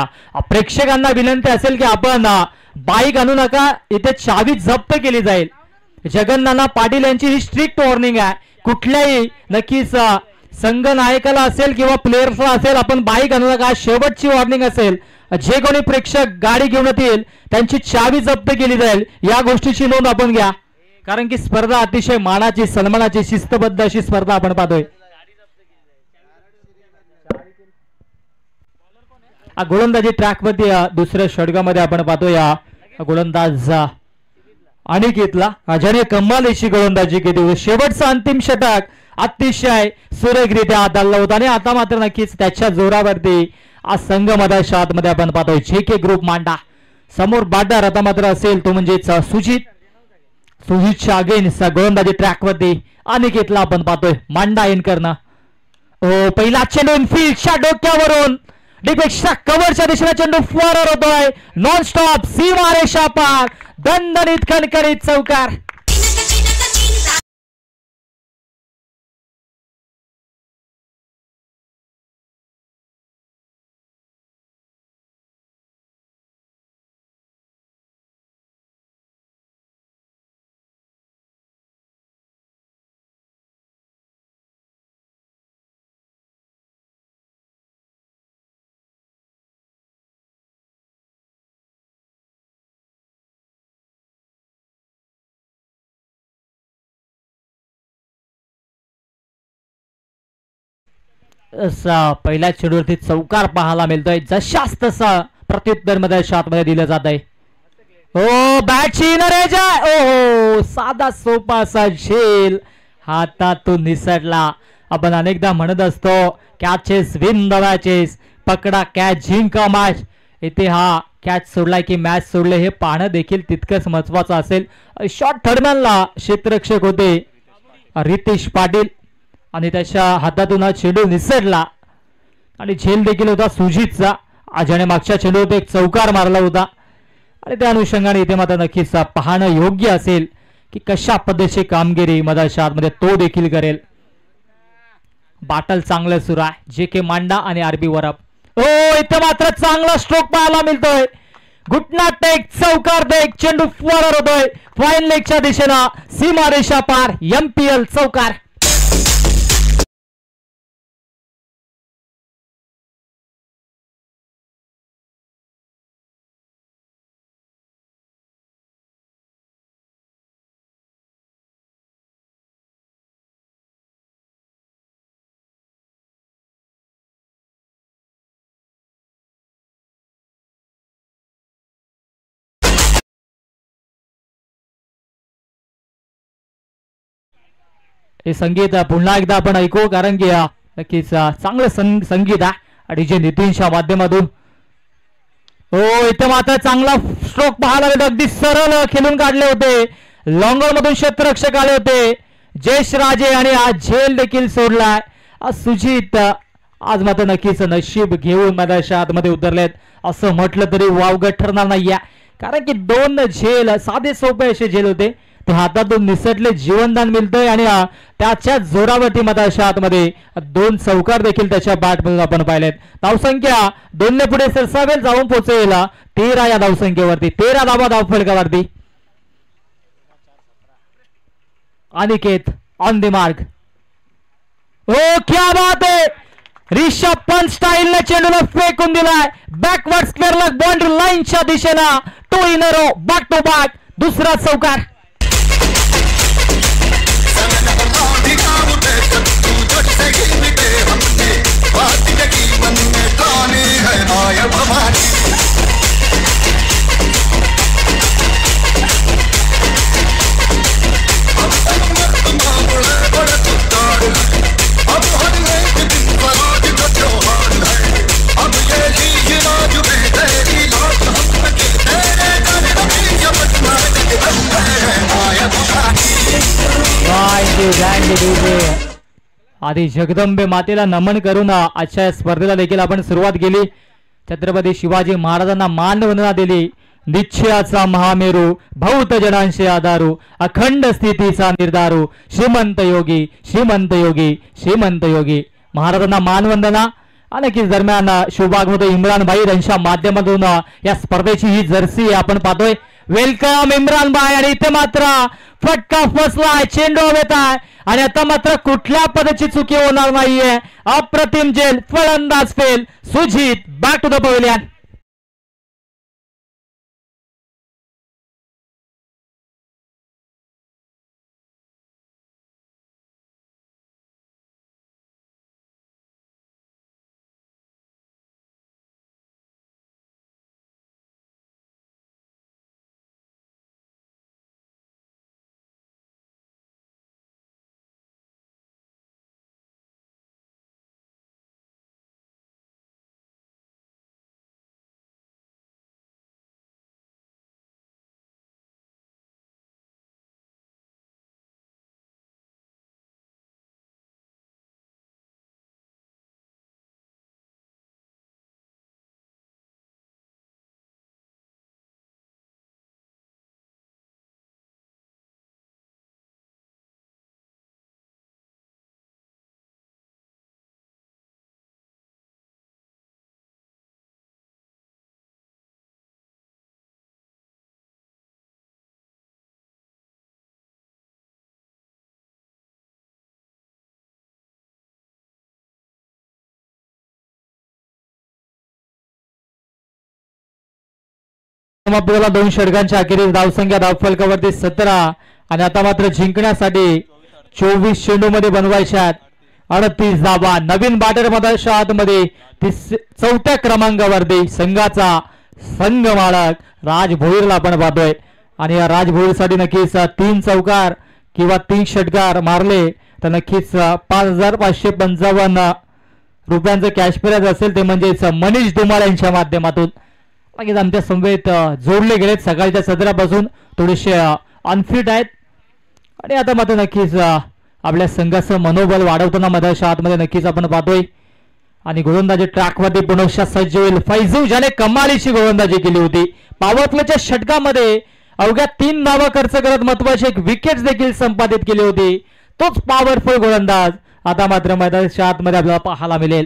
प्रेक्षकांना विनंती असेल की आपण बाईक आणू नका, इथे चावी जप्त केली जाईल. जगन्नाना पाटील यांची ही स्ट्रिक्ट वॉर्निंग आहे. कुठल्याही नक्कीच संघ नायकाला असेल किंवा प्लेयर्सला असेल, आपण बाईक आणू नका, शेवटची वॉर्निंग असेल. जे कोणी प्रेक्षक गाडी घेऊन येतील त्यांची चावी जप्त केली जाईल. या गोष्टीची नोंद आपण घ्या, कारण की स्पर्धा अतिशय मानाची, सन्मानाची, शिस्तबद्ध अशी स्पर्धा आपण पाहतोय. गोलंदाजी ट्रॅकवरती दुसऱ्या षटकामध्ये आपण पाहतोय गोलंदाज अनिकेतला ज्याने कमाल अशी गोलंदाजी केली. शेवटचं अंतिम षटक अतिशय सुरेखरित्या हाताळलं होतं आणि आता मात्र नक्कीच त्याच्या जोरावरती आज संघ मधाच्या आतमध्ये आपण पाहतोय जेके ग्रुप मांडा. समोर बॅटर आता मात्र असेल तो म्हणजेच सुजितच्या अगेन्स्ट गोलंदाजी ट्रॅकवरती अनिकेतला आपण पाहतोय मांडा इन करणं. पहिला चेंडू इनफिल्डच्या डोक्यावरून डिपेक्षा कव्हरच्या दिशेने चेंडू फॉरवर्ड होतोय. नॉन स्टॉप सीमा रेषा पार, दणदणीत खणखणीत चौकार. पहिल्या चेंडूवरती चौकार पाहायला मिळतोय. जशास तसा प्रत्युत्तर मध्ये शॉटमध्ये दिलं जात आहे. बॅटची नरेजा, साधा सोपा असा झेल हातातून निसटला. आपण अनेकदा म्हणत असतो कॅचेस विन द मॅचेस, पकडा कॅच जिंका मॅच. इथे हा कॅच सोडलाय की मॅच सोडले हे पाहणं देखील तितकंच महत्वाचं असेल. शॉट थर्डमॅनला क्षेत्ररक्षक होते रितेश पाटील आणि त्याच्या हातातून हा चेंडू निसटला आणि झेल देखील होता सुजितचा, ज्याने मागच्या चेंडूवर एक चौकार मारला होता. आणि त्या अनुषंगाने इथे मात्र नक्कीच पाहणं योग्य असेल की कशा पद्धतीची कामगिरी मधाच्या आतमध्ये तो देखील करेल. बाटल चांगलं सुरू आहे जेके मांडा आणि आरबी वरप. इथे मात्र चांगला स्ट्रोक पाहायला मिळतोय. घुटना टेक चौकार देख चेंडू फॉरवर्ड होतोय फाईन लेगच्या दिशेला, सीमा रेषा पार, एमपीएल चौकार. हे संगीत पुन्हा एकदा आपण ऐकू, कारण की नक्कीच चांगलं संगीत आहे डीजे नितीनच्या माध्यमातून. इथे मात्र चांगला स्ट्रोक पाहायला मिळतो. अगदी सरळ खेळून काढले होते, लॉंगर मधून क्षेत्ररक्षक आले होते जयेश राजे आणि आज झेल देखील सोडलाय. सुजित आज मात्र नक्कीच नशीब घेऊन मैदानाच्या आतमध्ये उतरलेत असं म्हटलं तरी वावगं ठरणार नाहीये, कारण की 2 झेल साधे सोपे असे झेल होते ते हातातून निसटले, जीवनदान मिळतंय आणि त्याच्या जोरावरती मधाच्या आतमध्ये 2 चौकार देखील त्याच्या बॅट मधून आपण पाहिलेत. धावसंख्या 2 ने पुढे सरसावेल, जाऊन पोहोचेल 13 या धावसंख्येवरती, 13 धावा धावफलकावरती. Aniket on the mark. ओ क्या बात आहे. रिषभ पंत स्टाईलने चेंडूला फेकून दिलाय बॅकवर्ड स्क्वेअरला बाउंड्री लाईनच्या दिशेला. 2 in a row back to back. दुसरा चौकार. आधी जगदंबे मातेला नमन करून आजच्या स्पर्धेला देखील आपण सुरुवात केली. छत्रपती शिवाजी महाराजांना मानवंदना दिली. निश्चयाचा महामेरू भौत जनांशी आधारू अखंड स्थितीचा निर्धारू श्रीमंत योगी श्रीमंत योगी श्रीमंत योगी. महाराजांना मानवंदना. नक्कीच दरम्यान शुभागमत इम्रान भाई यांच्या माध्यमातून या स्पर्धेची ही जर्सी आपण पाहतोय. वेलकम इम्रान भाई. आणि इथे मात्र फटका फसलाय. चेंडू हवेत आहे आणि आता मात्र कुठल्या पदाची चुकी होणार नाहीये. अप्रतिम झेल. फलंदाज fail. Sujit back to the pavilion. आपल्याला 2 षटकांच्या अखेरीस धावसंख्या धावफलकावरती 17 आणि आता मात्र जिंकण्यासाठी 24 चेंडू मध्ये बनवायच्यात 38 धावा. नवीन बॅटर मध्ये आतमध्ये 4थ्या क्रमांकावरती संघाचा संघ मालक राज भोईरला आपण पाहतोय. आणि या राज भोईरसाठी नक्कीच 3 चौकार किंवा 3 षटकार मारले तर नक्कीच 5555 रुपयांचं कॅश प्राइज असेल. ते म्हणजेच मनीष धुमाळ यांच्या माध्यमातून नक्कीच आमच्या समवेत जोडले गेलेत. सकाळच्या सदरापासून थोडेसे अनफिट आहेत आणि आता मात्र नक्कीच आपल्या संघाचं मनोबल वाढवताना मधाच्या आतमध्ये नक्कीच आपण पाहतोय. आणि गोलंदाजी ट्रॅकवरती पुनश्च सज्ज होईल. फैजू ज्याने कमालीची गोलंदाजी केली होती. पॉवर प्लेच्या षटकामध्ये अवघ्या 3 धावा खर्च करत महत्वाची एक विकेट देखील संपादित केली होती. तोच पॉवरफुल गोलंदाज आता मात्र मैदानाच्या आतमध्ये आपल्याला पाहायला मिळेल.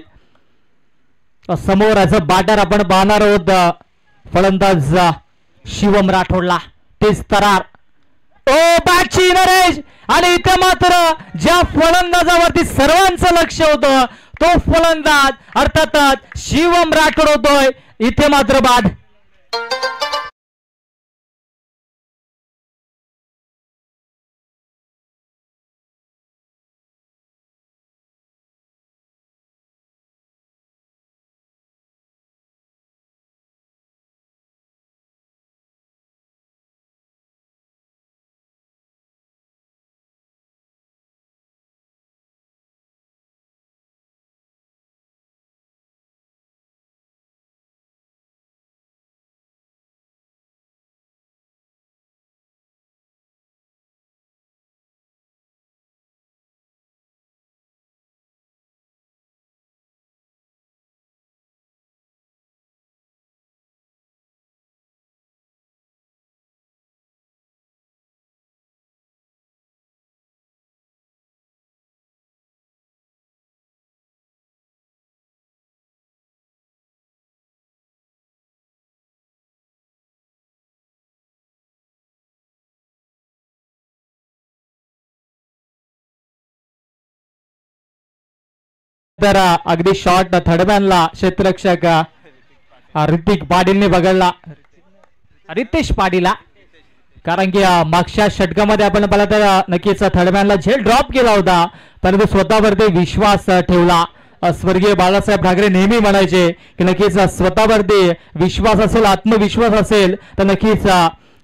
समोर असं बॅटर आपण पाहणार आहोत. फलंदाज शिवम राठोडला. तेच तरार. ओ बॅटची नरेश. आणि इथे मात्र ज्या फलंदाजावरती सर्वांचं लक्ष होतं तो फलंदाज अर्थातच शिवम राठोड होतोय. इथे मात्र बाद. तर अगदी शॉर्ट थर्डमॅनला क्षेत्ररक्षक ऋतिक पाटीलने बघडला, रितेश पाटील, कारण की मागच्या षटकामध्ये आपण पाहिलं तर नक्कीच थर्डमॅनला झेल ड्रॉप केला होता, परंतु स्वतःवरती विश्वास ठेवला. स्वर्गीय बाळासाहेब ठाकरे नेहमी म्हणायचे की नक्कीच स्वतःवरती विश्वास असेल, आत्मविश्वास असेल तर नक्कीच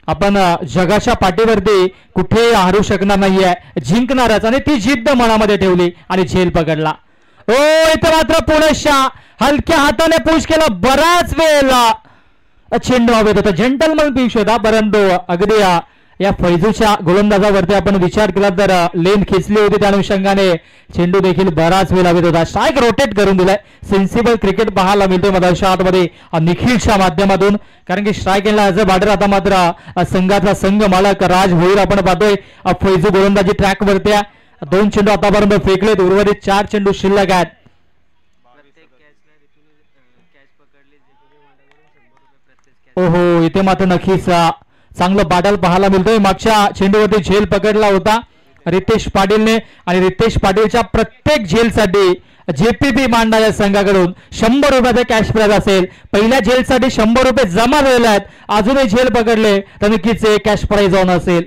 आपण जगाच्या पाठीवरती कुठे हारू शकणार नाहीये, जिंकणारच. आणि ती जिद्द मनामध्ये ठेवली आणि झेल पकडला. ओ इथे मात्र पुणेशा हलक्या हाताने पुश केला, बराच वेळ चेंडू हवेत होता, जेंटलमन पिच होता, परंतु अगदी या फैजूच्या गोलंदाजावरती आपण विचार केला तर लेन खेचली होती, त्या अनुषंगाने चेंडू देखील बराच वेळ हवेत होता. स्ट्राईक रोटेट करून दिलाय. सेन्सिबल क्रिकेट पाहायला मिळतोय मधल्या आतमध्ये निखिलच्या माध्यमातून, कारण की स्ट्राईक एंडला ॲज अ बॅटर आता मात्र संघाचा संघ मालक राज भोईर आपण पाहतोय. फैजू गोलंदाजी ट्रॅक वरती 2 चेंडू आतापर्यंत फेकलेत, उर्वरित 4 चेंडू शिल्लक आहेत. ओहो इथे मात्र नक्कीच चांगलं बाटल पाहायला मिळतोय. मागच्या चेंडूवरती झेल पकडला होता रितेश पाटीलने, आणि रितेश पाटीलच्या प्रत्येक झेलसाठी जेपीबी मांडा या संघाकडून 100 रुपयाचा कॅश प्राइज असेल. पहिल्या झेलसाठी 100 रुपये जमा झालेले आहेत, अजूनही झेल पकडले तर नक्कीच कॅश प्राइज ऑन असेल.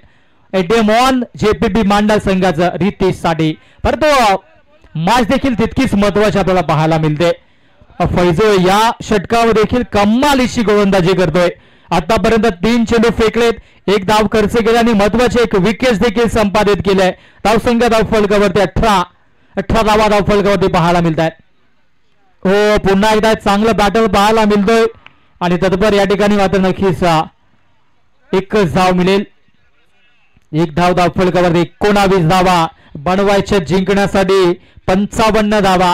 एटीएम ऑन जेपीबी मांडा संघाचं रितेश साठी, परंतु मॅच देखील तितकीच महत्वाची आपल्याला पाहायला मिळते. फैजू या षटकावर देखील कमालीची गोलंदाजी करतोय. आतापर्यंत 3 चेंडू फेकलेत, 1 धाव खर्च केला आणि महत्वाचे 1 विकेट देखील संपादित केलंय. धावसंख्या धावफलकावरती 18 धावा धावफलकावरती पाहायला मिळत आहेत. हो पुन्हा एकदा चांगलं बॅटल पाहायला मिळतोय, आणि तत्पर या ठिकाणी मात्र नक्कीच 1च धाव मिळेल. 1 धाव धावफलकावरती 19 धावा बनवायच्या, जिंकण्यासाठी 55 धावा.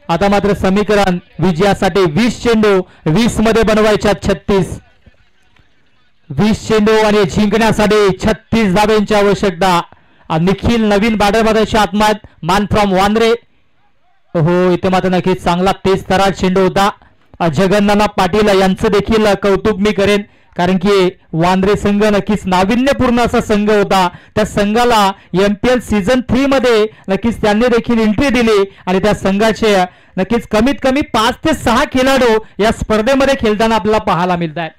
आता मात्र समीकरण विजयासाठी 20 चेंडू 20 मध्ये बनवायच्या 36, 20 चेंडू आणि जिंकण्यासाठी 36 धाब्यांची आवश्यकता. निखिल नवीन बॅटर बघायच्या आत्मात मान फ्रॉम वांद्रे. हो इथे मात्र नक्कीच चांगला तेज तरार चेंडू होता. जगन्नाथ पाटील यांचं देखील कौतुक मी करेन, कारण की वांद्रे संघ नक्कीच नाविन्यपूर्ण असा संघ होता. त्या संघाला MPL सीझन 3 मध्ये नक्कीच त्यांनी देखील एंट्री दिली, आणि त्या संघाचे नक्कीच कमीत कमी 5 ते 6 खेळाडू या स्पर्धेमध्ये खेळताना आपल्याला पाहायला मिळत आहेत.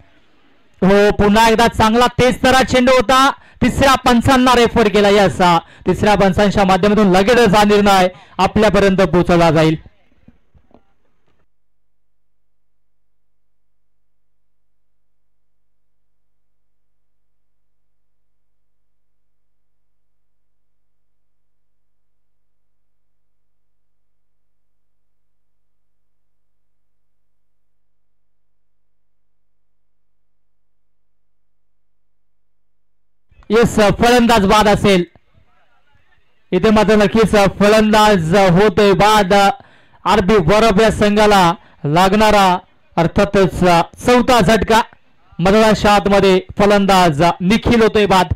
हो पुन्हा एकदा चांगला तेज तरार चेंडू होता. तिसऱ्या पंचांना रेफर केला, याचा तिसऱ्या पंचांच्या माध्यमातून लगेचच हा निर्णय आपल्यापर्यंत पोहोचवला जाईल. येस फलंदाज बाद असेल. इथे मात्र नक्कीच फलंदाज होतोय बाद. आरबी वरब या संघाला लागणारा अर्थातच 4था झटका. मधल्या आतमध्ये फलंदाज निखिल होतोय बाद.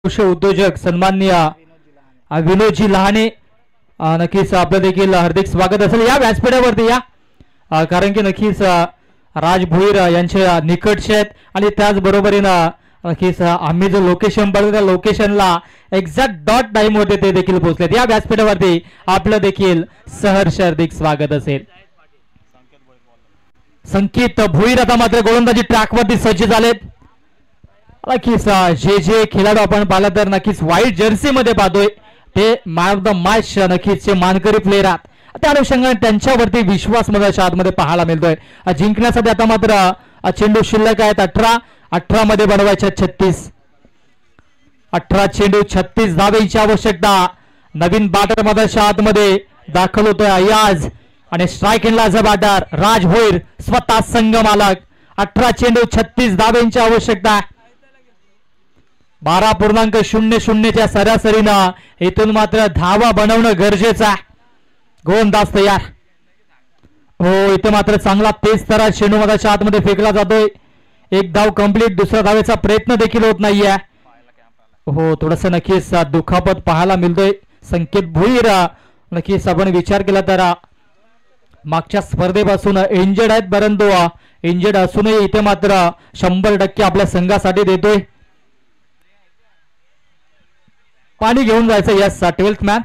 उद्योजक सन्माननीय विनोदजी लहाने, नक्कीच आपलं देखील हार्दिक स्वागत असेल या व्यासपीठावरती या, कारण की नक्कीच राज भोईर यांच्या निकटचे आहेत, आणि त्याचबरोबरीनं नक्कीच आम्ही जो लोकेशन बघतो त्या लोकेशनला एक्झॅक्ट डॉट टाइम होते ते देखील पोहोचलेत. या व्यासपीठावरती आपलं देखील सहर्ष हार्दिक स्वागत असेल. संकेत भोईर आता मात्र गोलंदाजी ट्रॅकवरती सज्ज झालेत. नक्कीच जे खेळाडू आपण पाहिलं तर नक्कीच व्हाईट जर्सी मध्ये पाहतोय ते मॅन ऑफ द मॅच नक्कीच मानकरी प्लेयर आहेत. त्या अनुषंगाने त्यांच्यावरती विश्वास मधल्या आतमध्ये पाहायला मिळतोय. जिंकण्यासाठी आता मात्र चेंडू शिल्लक आहेत 18 मध्ये बनवायच्या 36. 18 चेंडू 36 धावेची आवश्यकता. नवीन बॅटर मधल्या आतमध्ये दाखल होतोय अयाज, आणि स्ट्राईक एंडला बॅटर राज भोईर स्वतः संघ मालक. 18 चेंडू 36 धावेची आवश्यकता. 12.00च्या सरासरीनं इथून मात्र धावा बनवणं गरजेचं आहे. गोलंदाज तयार. हो इथे मात्र चांगला तेज तरा चेंडू मधाच्या आतमध्ये फेकला जातोय. एक धाव कंप्लीट. दुसऱ्या धावेचा प्रयत्न देखील होत नाहीये. हो थोडस नक्कीच दुखापत पाहायला मिळतोय. संकेत भुईर नक्कीच आपण विचार केला तर मागच्या स्पर्धेपासून इंजर्ड आहेत, परंतु इंजर्ड असूनही इथे मात्र 100% आपल्या संघासाठी देतोय. पाणी घेऊन जायचं. यस 12th मॅन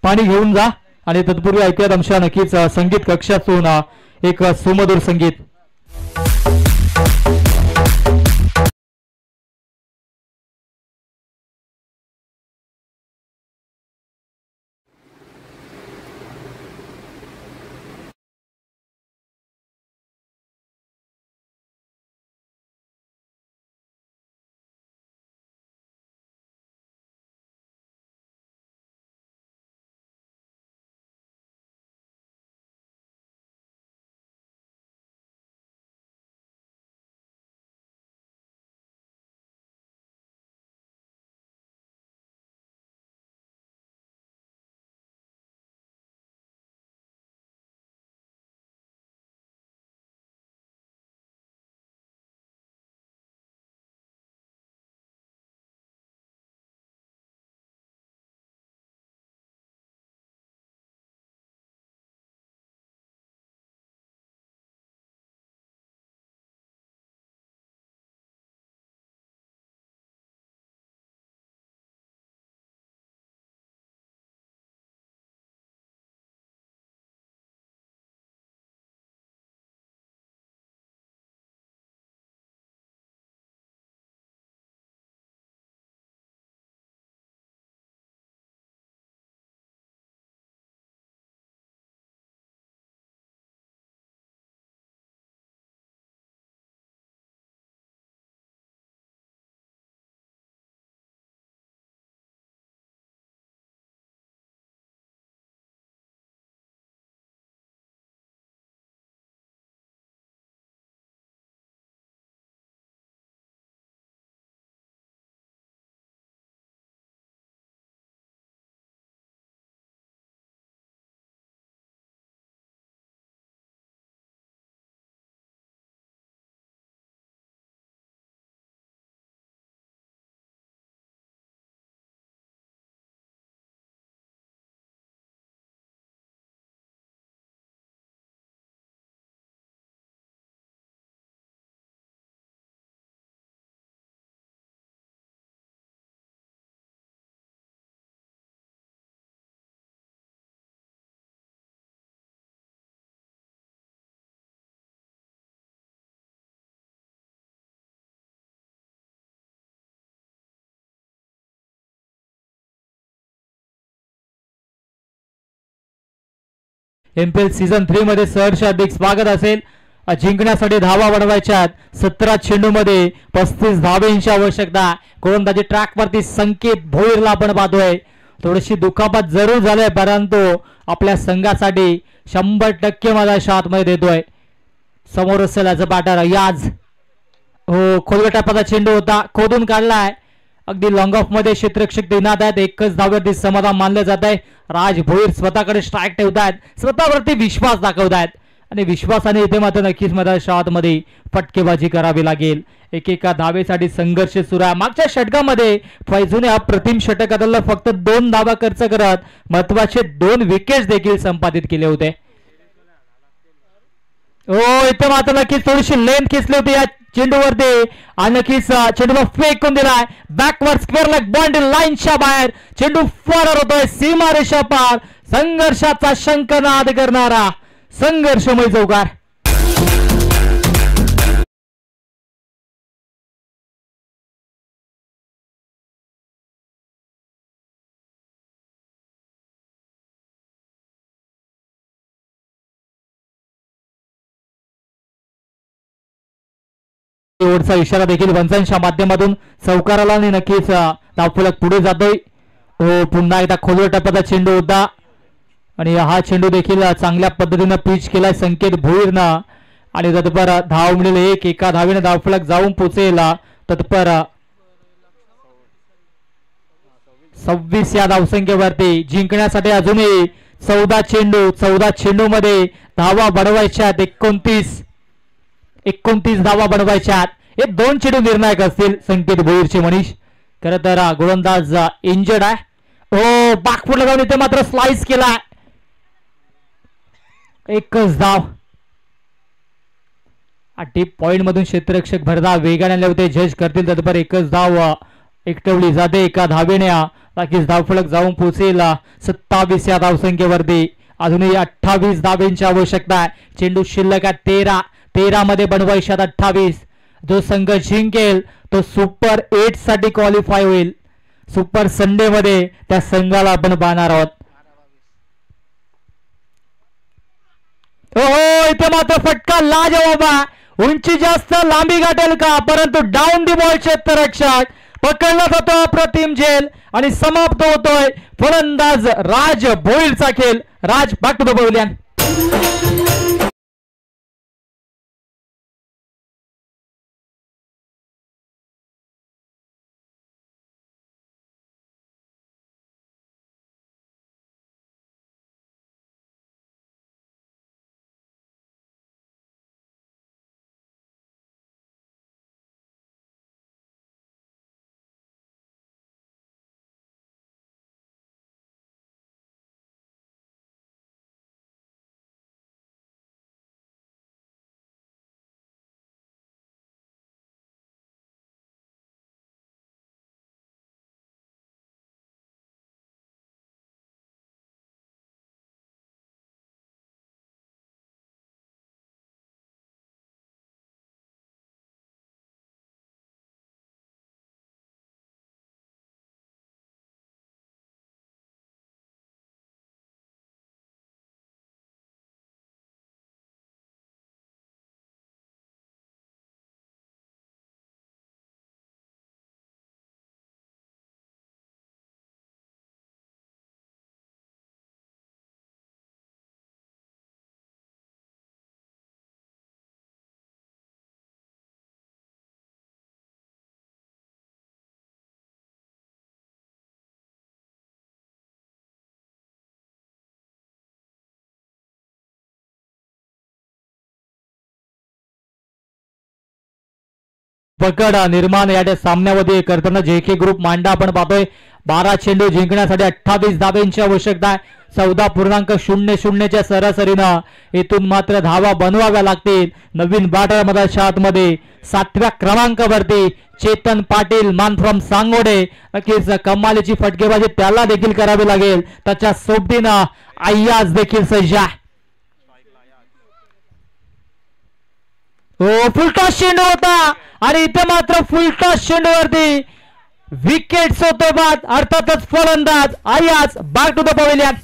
पाणी घेऊन जा. आणि तत्पूर्वी ऐकूयात आमच्या नक्कीच संगीत कक्षातून एक सुमधुर संगीत. MPL सीझन 3 मध्ये सहर्ष अधिक स्वागत असेल. जिंकण्यासाठी धावा बनवायच्या 17 चेंडूमध्ये 35 धावेंची आवश्यकता. गोलंदाजी ट्रॅक वरती संकेत भोईरला आपण पाहतोय. थोडीशी दुखापत जरूर झाले, परंतु आपल्या संघासाठी 100% माझा शॉट मध्ये देतोय. समोर असेल याचं बॅटर याज. हो खोलगट टापाचा चेंडू होता, खोदून काढलाय. अगदी लॉंग ऑफ मध्ये क्षेत्ररक्षक तैनात आहेत. एकच धावेवरती समाधान मानलं जात आहे. राज भोईर स्वतःकडे स्ट्राईक ठेवतायत, स्वतःवरती विश्वास दाखवतायत आणि विश्वासाने इथे मात्र नक्कीच मला शॉट मध्ये फटकेबाजी करावी लागेल. एकेका धावेसाठी संघर्ष सुरू आहे. मागच्या षटकामध्ये फैजूने अप्रतिम षटक बदललं, फक्त 2 धावा खर्च करत महत्वाचे 2 विकेट्स देखील संपादित केले होते. हो इथे मात्र नक्कीच थोडीशी लेंथ खेचली होती या चेंडूवरती आणि नक्कीच चेंडू फेकून दिलाय. बॅकवर्ड स्क्वेअर लेग बॉन्ड्री लाईनच्या बाहेर चेंडू फरार होतोय. सीमा रेषा पार. संघर्षाचा शंखनाद करणारा संघर्षमय चौकार. ओव्हरचा इशारा देखील वंचांच्या माध्यमातून चौकाराला आणि नक्कीच धावफलक पुढे जातोय. हो पुन्हा एकदा खोलवर टप्प्याचा चेंडू होता आणि हा चेंडू देखील चांगल्या पद्धतीने पिच केलाय संकेत भोईरनं आणि तत्पर धाव मिळेल. एका धावेने धावफलक जाऊन पोचेल. तत्पर 26 या धावसंख्येवरती जिंकण्यासाठी अजूनही 14 चेंडू मध्ये धावा बनवायच्यात. 29 धावा बनवायच्यात. हे 2 चेंडू निर्णायक असतील संकेत भोईरचे मनीष. खरं तर गोलंदाज इंजर्ड आहे. हो, बागपूरला जाऊन इथे मात्र स्लाइस केला. एकच धाव. डीप पॉइंट मधून क्षेत्ररक्षक भरधाव वेगाने आले होते. जज करतील तत्पर एकच धाव एकटवली जाते. एका धावेने नक्कीच धावफलक जाऊन पोहोचेल 27 या धावसंख्येवरती. अजूनही 28 धावेंची आवश्यकता आहे. चेंडू शिल्लक आहे 13 मध्ये बनवायच्यात 28. जो संघ जिंकेल तो सुपर 8 साठी क्वालिफाय होईल. सुपर संडे मध्ये त्या संघाला आपण पाहणार आहोत. हो, इथे मात्र फटका लाजवाब. उंची जास्त, लांबी गाठेल का, परंतु डाऊन दी बॉल क्षेत्ररक्षक पकडला जातो. अप्रतिम झेल आणि समाप्त होतोय फलंदाज राज भोईरचा खेळ. राज, बॅक टू द पवेलियन. पकड निर्माण या सामन्यामध्ये करताना जेके ग्रुप मांडा आपण पाहतोय. 12 चेंडू जिंकण्यासाठी 28 धावेंची आवश्यकता आहे. 14.00च्या सरासरीनं इथून मात्र धावा बनवाव्या लागतील. नवीन बाटा मधाच्या आतमध्ये 7व्या क्रमांकावरती चेतन पाटील मान फ्रॉम सांगोडे. नक्कीच कमालीची फटकेबाजी त्याला देखील करावी लागेल. त्याच्या सोबतीनं अय्याज देखील सज्ज आहे. हो, फुलटॉस चेंडू होता आणि इथे मात्र फुलटॉस चेंडूवरती विकेट होतो बाद. अर्थातच फलंदाज Ayyaz back to the pavilion.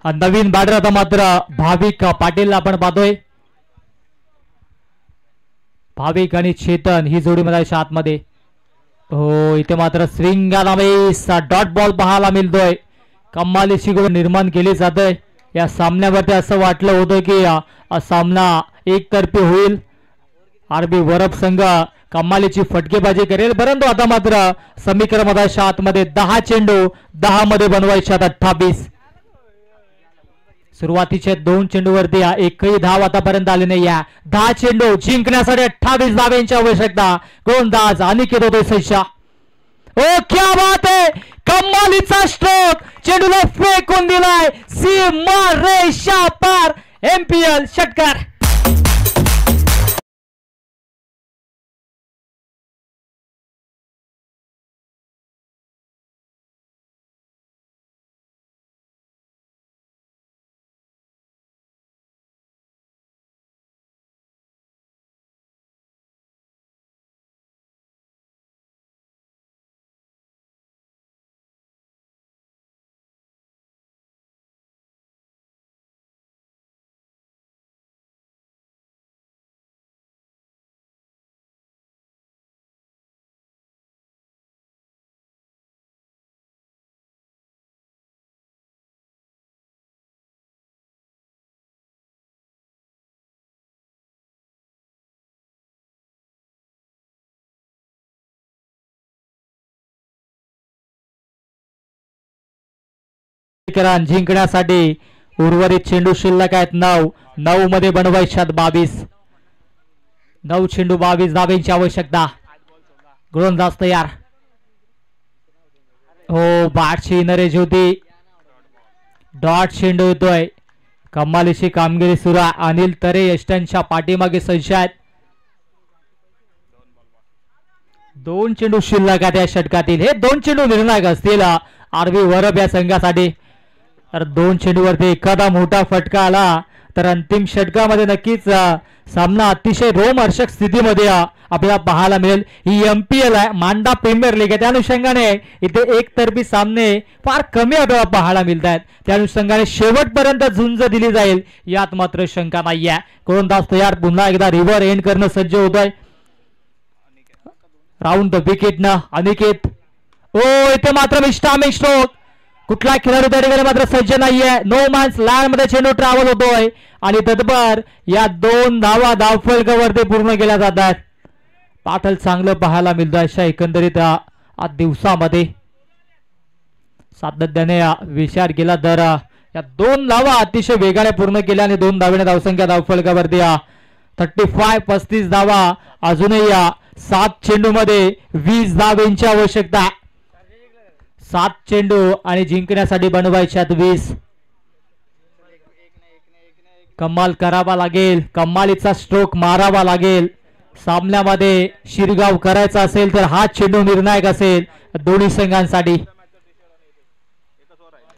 नवीन बॅटर आता मात्र भाविक पाटील आपण पाहतोय. भाविक आणि चेतन ही जोडी मधाच्या आतमध्ये. हो, इथे मात्र स्विंगाला डॉट बॉल पाहायला मिळतोय. कमालीची गोल निर्माण केली जाते या सामन्यावरती. असं वाटलं होतं की सामना एकतर्फी होईल. आरबी वरप संघ कमालीची फटकेबाजी करेल, परंतु आता मात्र समीकरण मधाच्या आतमध्ये 10 चेंडू 10 मध्ये बनवायचे 28. सुरुवातीच्या 2 चेंडूवरती एकही धाव आतापर्यंत आली नाही. या 10 चेंडू जिंकण्यासाठी 28 धावेंची आवश्यकता. गोलंदाज अनिकेत होतोय सज्जा. ओ क्या बात है, कमालीचा स्ट्रोक, चेंडूला फेकून दिलाय सीमा रेषा पार. MPL षटकार. समीकरण जिंकण्यासाठी उर्वरित चेंडू शिल्लक आहेत 9. 9 मध्ये बनवायच्यात 22. 9 चेंडू 22 धाब्यांची आवश्यकता. गोलंदाज तयार. हो बाटची नरेश होती. डॉट चेंडू येतोय. कमालीची कामगिरी सुरू आहे. अनिल तरे यष्टांच्या पाठीमागे सज्ज आहेत. 2 चेंडू शिल्लक आहेत या षटकातील. हे 2 चेंडू निर्णायक असतील आरबी वरब या संघासाठी. तर 2 चेंडूवरती एखादा मोठा फटका आला तर अंतिम षटकामध्ये नक्कीच सामना अतिशय रोमहर्षक स्थितीमध्ये आपल्याला पाहायला मिळेल. ही MPL आहे, मांडा प्रीमियर लीग आहे. त्या अनुषंगाने इथे एकतर्फी सामने फार कमी आपल्याला पाहायला मिळत आहेत. त्या अनुषंगाने शेवटपर्यंत झुंज दिली जाईल यात मात्र शंका नाहीये. गोलंदाज तयार. पुन्हा एकदा रिव्हर एंड करणं सज्ज होतोय. राऊंड द विकेट न अनिकेत. ओ इथे मात्र मिस्टामिक स्ट्रोक. कुठला खेळाडू त्या ठिकाणी मात्र सज्ज नाहीये. नो मॅन्स लँड मध्ये चेंडू ट्रॅव्हल होतोय आणि तत्पर या 2 धावा धावफलकावरती पूर्ण केल्या जातात. पाठल चांगलं पाहायला मिळतं अशा एकंदरीत आज दिवसामध्ये सातत्याने विचार केला तर या 2 धावा अतिशय वेगाने पूर्ण केल्या आणि 2 धावेने धावसंख्या धावफलकावरती 35 धावा. अजूनही 7 चेंडू मध्ये 20 धावेंची आवश्यकता आहे. 7 चेंडू आणि जिंकण्यासाठी बनवायच्यात 20. कमाल करावा लागेल. कमालीचा स्ट्रोक मारावा लागेल. सामन्यामध्ये शिरगाव करायचा असेल तर हा चेंडू निर्णायक असेल दोन्ही संघांसाठी.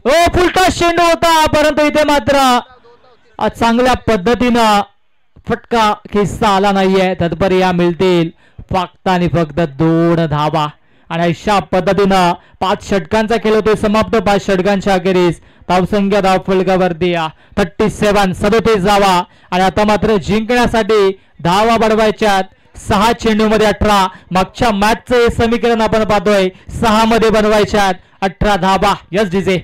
ओ फुलटॉस चेंडू होता परंतु इथे मात्र चांगल्या पद्धतीनं फटका खिस्सा आला नाहीये. तत्पर मिळतील फक्त आणि फक्त 2 धावा. आणि अशा पद्धतीनं 5 षटकांचा खेळ होतोय समाप्त. 5 षटकांच्या अखेरीस धावसंख्या धावफलकावरती 37 धावा. आणि आता मात्र जिंकण्यासाठी धावा बनवायच्यात 6 चेंडू मध्ये 18. मागच्या मॅचचं हे समीकरण आपण पाहतोय. 6 मध्ये बनवायच्यात 18 धावा. Yes DJ.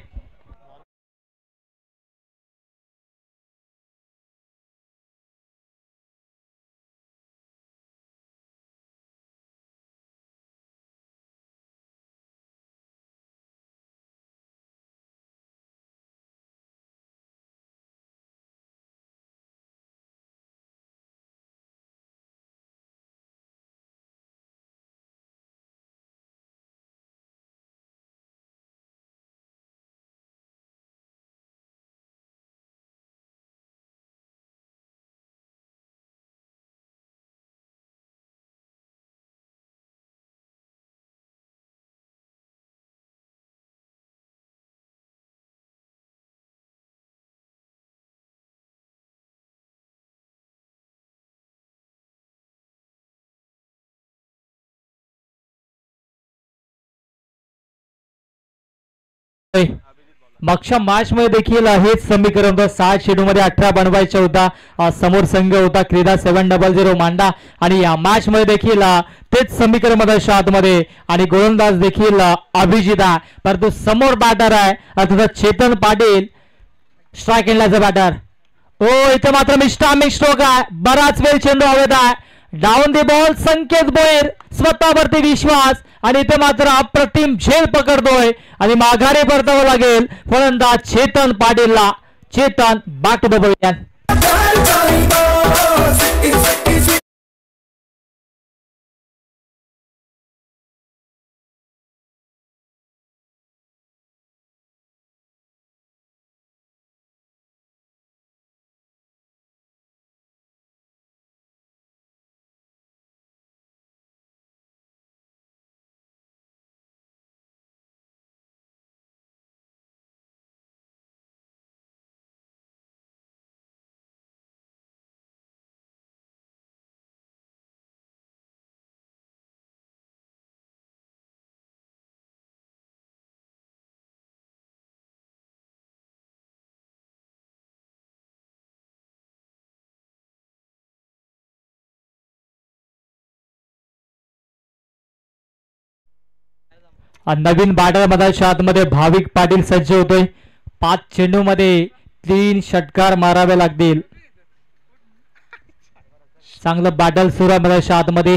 मागच्या मॅच मध्ये देखील हेच समीकरण होतं. 6 चेंडू मध्ये 18 बनवायचा होता. समोर संघ होता क्रीडा 700 मांडा आणि या मॅच मध्ये देखील तेच समीकरण मध्ये आतमध्ये. आणि गोलंदाज देखील अभिजित आहे परंतु समोर बॅटर आहे अर्थात चेतन पाटील स्ट्राईक एंडलाचा बॅटर. ओ इथे मात्र मिस्टामिक स्ट्रोक आहे. बराच वेळ चेंडू हवेत आहे. Down the ball. संकेत भोईर स्वतःवरती विश्वास आणि इथे मात्र अप्रतिम झेल पकडतोय आणि माघारी परतावं लागेल फलंदाज चेतन पाटीलला. Chetan back to the pavilion. नवीन बॅटर मध्ये आतमध्ये भाविक पाटील सज्ज होतोय. 5 चेंडू मध्ये 3 षटकार मारावे लागतील. चांगलं बॅटल सुरू मध्ये आतमध्ये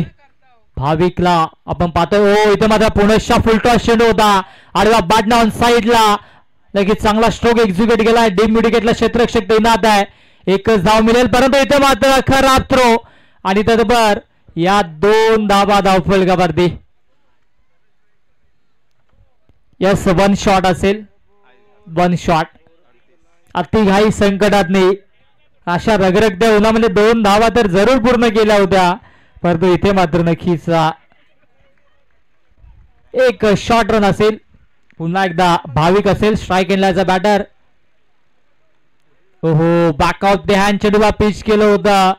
भाविकला आपण पाहतोय. ओ इथे मात्र पुनश्च फुलटॉस चेंडू होता. आडवा बॅटन ऑन साइडला लगेच चांगला स्ट्रोक एक्झिक्यूट केलाय. डीप मिड विकेटला क्षेत्ररक्षक तैनात आहे. एकच धाव मिळेल परंतु इथे मात्र खराब थ्रो आणि तदबर या 2 धावा धावफलकावरती. यस 1 शॉट असेल. 1 शॉट. अतिघाई संकटात नाही अशा रगरगत्या उन्हामध्ये 2 धावा तर जरूर पूर्ण केल्या होत्या परंतु इथे मात्र नक्कीच एक शॉर्ट रन असेल. पुन्हा एकदा भाविक असेल स्ट्राईक एंडलाचा बॅटर. ओहो बॅकआउट द हँड चेंडूला पिच केलं होतं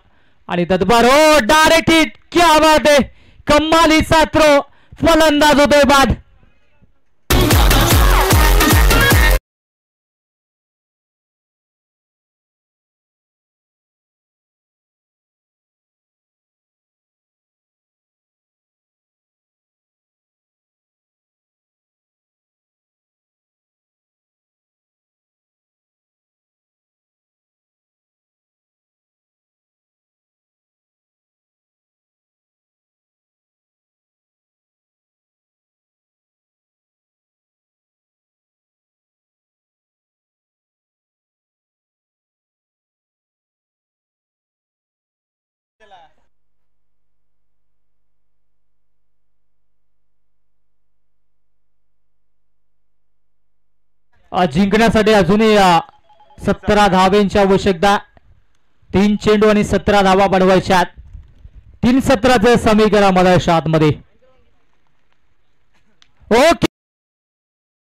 आणि तदबार हो डायरेक्ट हिट. क्या बात आहे. कमालीचा थ्रो. फलंदाज होतोय बाद. जिंकण्यासाठी अजूनही 17 धावांची आवश्यकता. 3 चेंडू आणि 17 धावा बनवायच्यात. 3 सत्राचं समीकरण मधाच्या आतमध्ये. ओके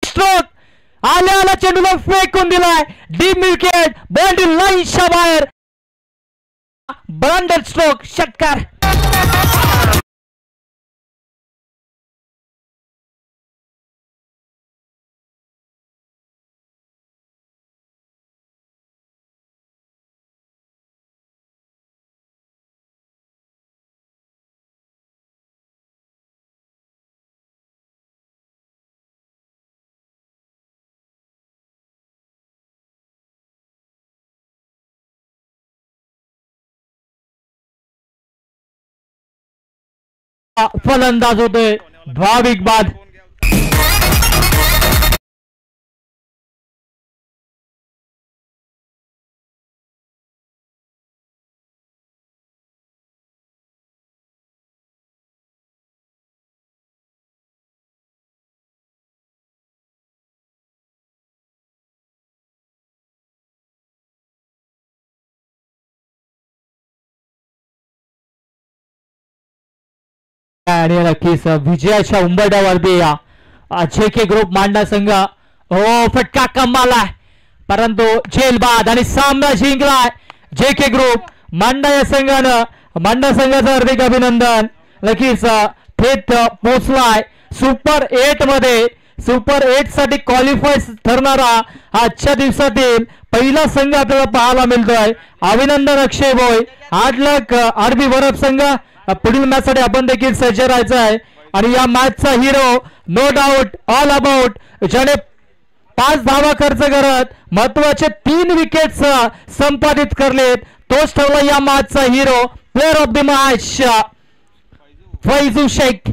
स्ट्रोक आल्या चेंडूला फेकून दिलाय. डीप विकेट बाउंड्री लाईनच्या बाहेर. ब्रँडेड स्ट्रोक षटकार. फलंदाज होतोय भाविक बाद. आणि नक्कीच विजयाच्या उंबरठ्यावरती JK ग्रुप मांडा संघ हो फटका कमाला परंतु झेल बाद आणि सामना जिंकलाय JK ग्रुप मांडा या संघानं. मांडा संघाचं हार्दिक अभिनंदन. नक्कीच थेट पोहोचलाय सुपर 8 मध्ये. सुपर 8 साठी क्वालिफाय ठरणारा आजच्या दिवसातील पहिला संघ आपल्याला पाहायला मिळतोय. अभिनंदन अक्षय भोय. 8 लाख RB वरप संघ पुढील मॅच साठी आपण देखील सज्ज राहायचं आहे आणि या मॅचचा हिरो नो डाऊट ऑल अबाउट ज्याने 5 धावा खर्च करत महत्वाचे 3 विकेट्स संपादित करलेत तोच ठरला या मॅचचा hero player of the match Faizu Sheikh.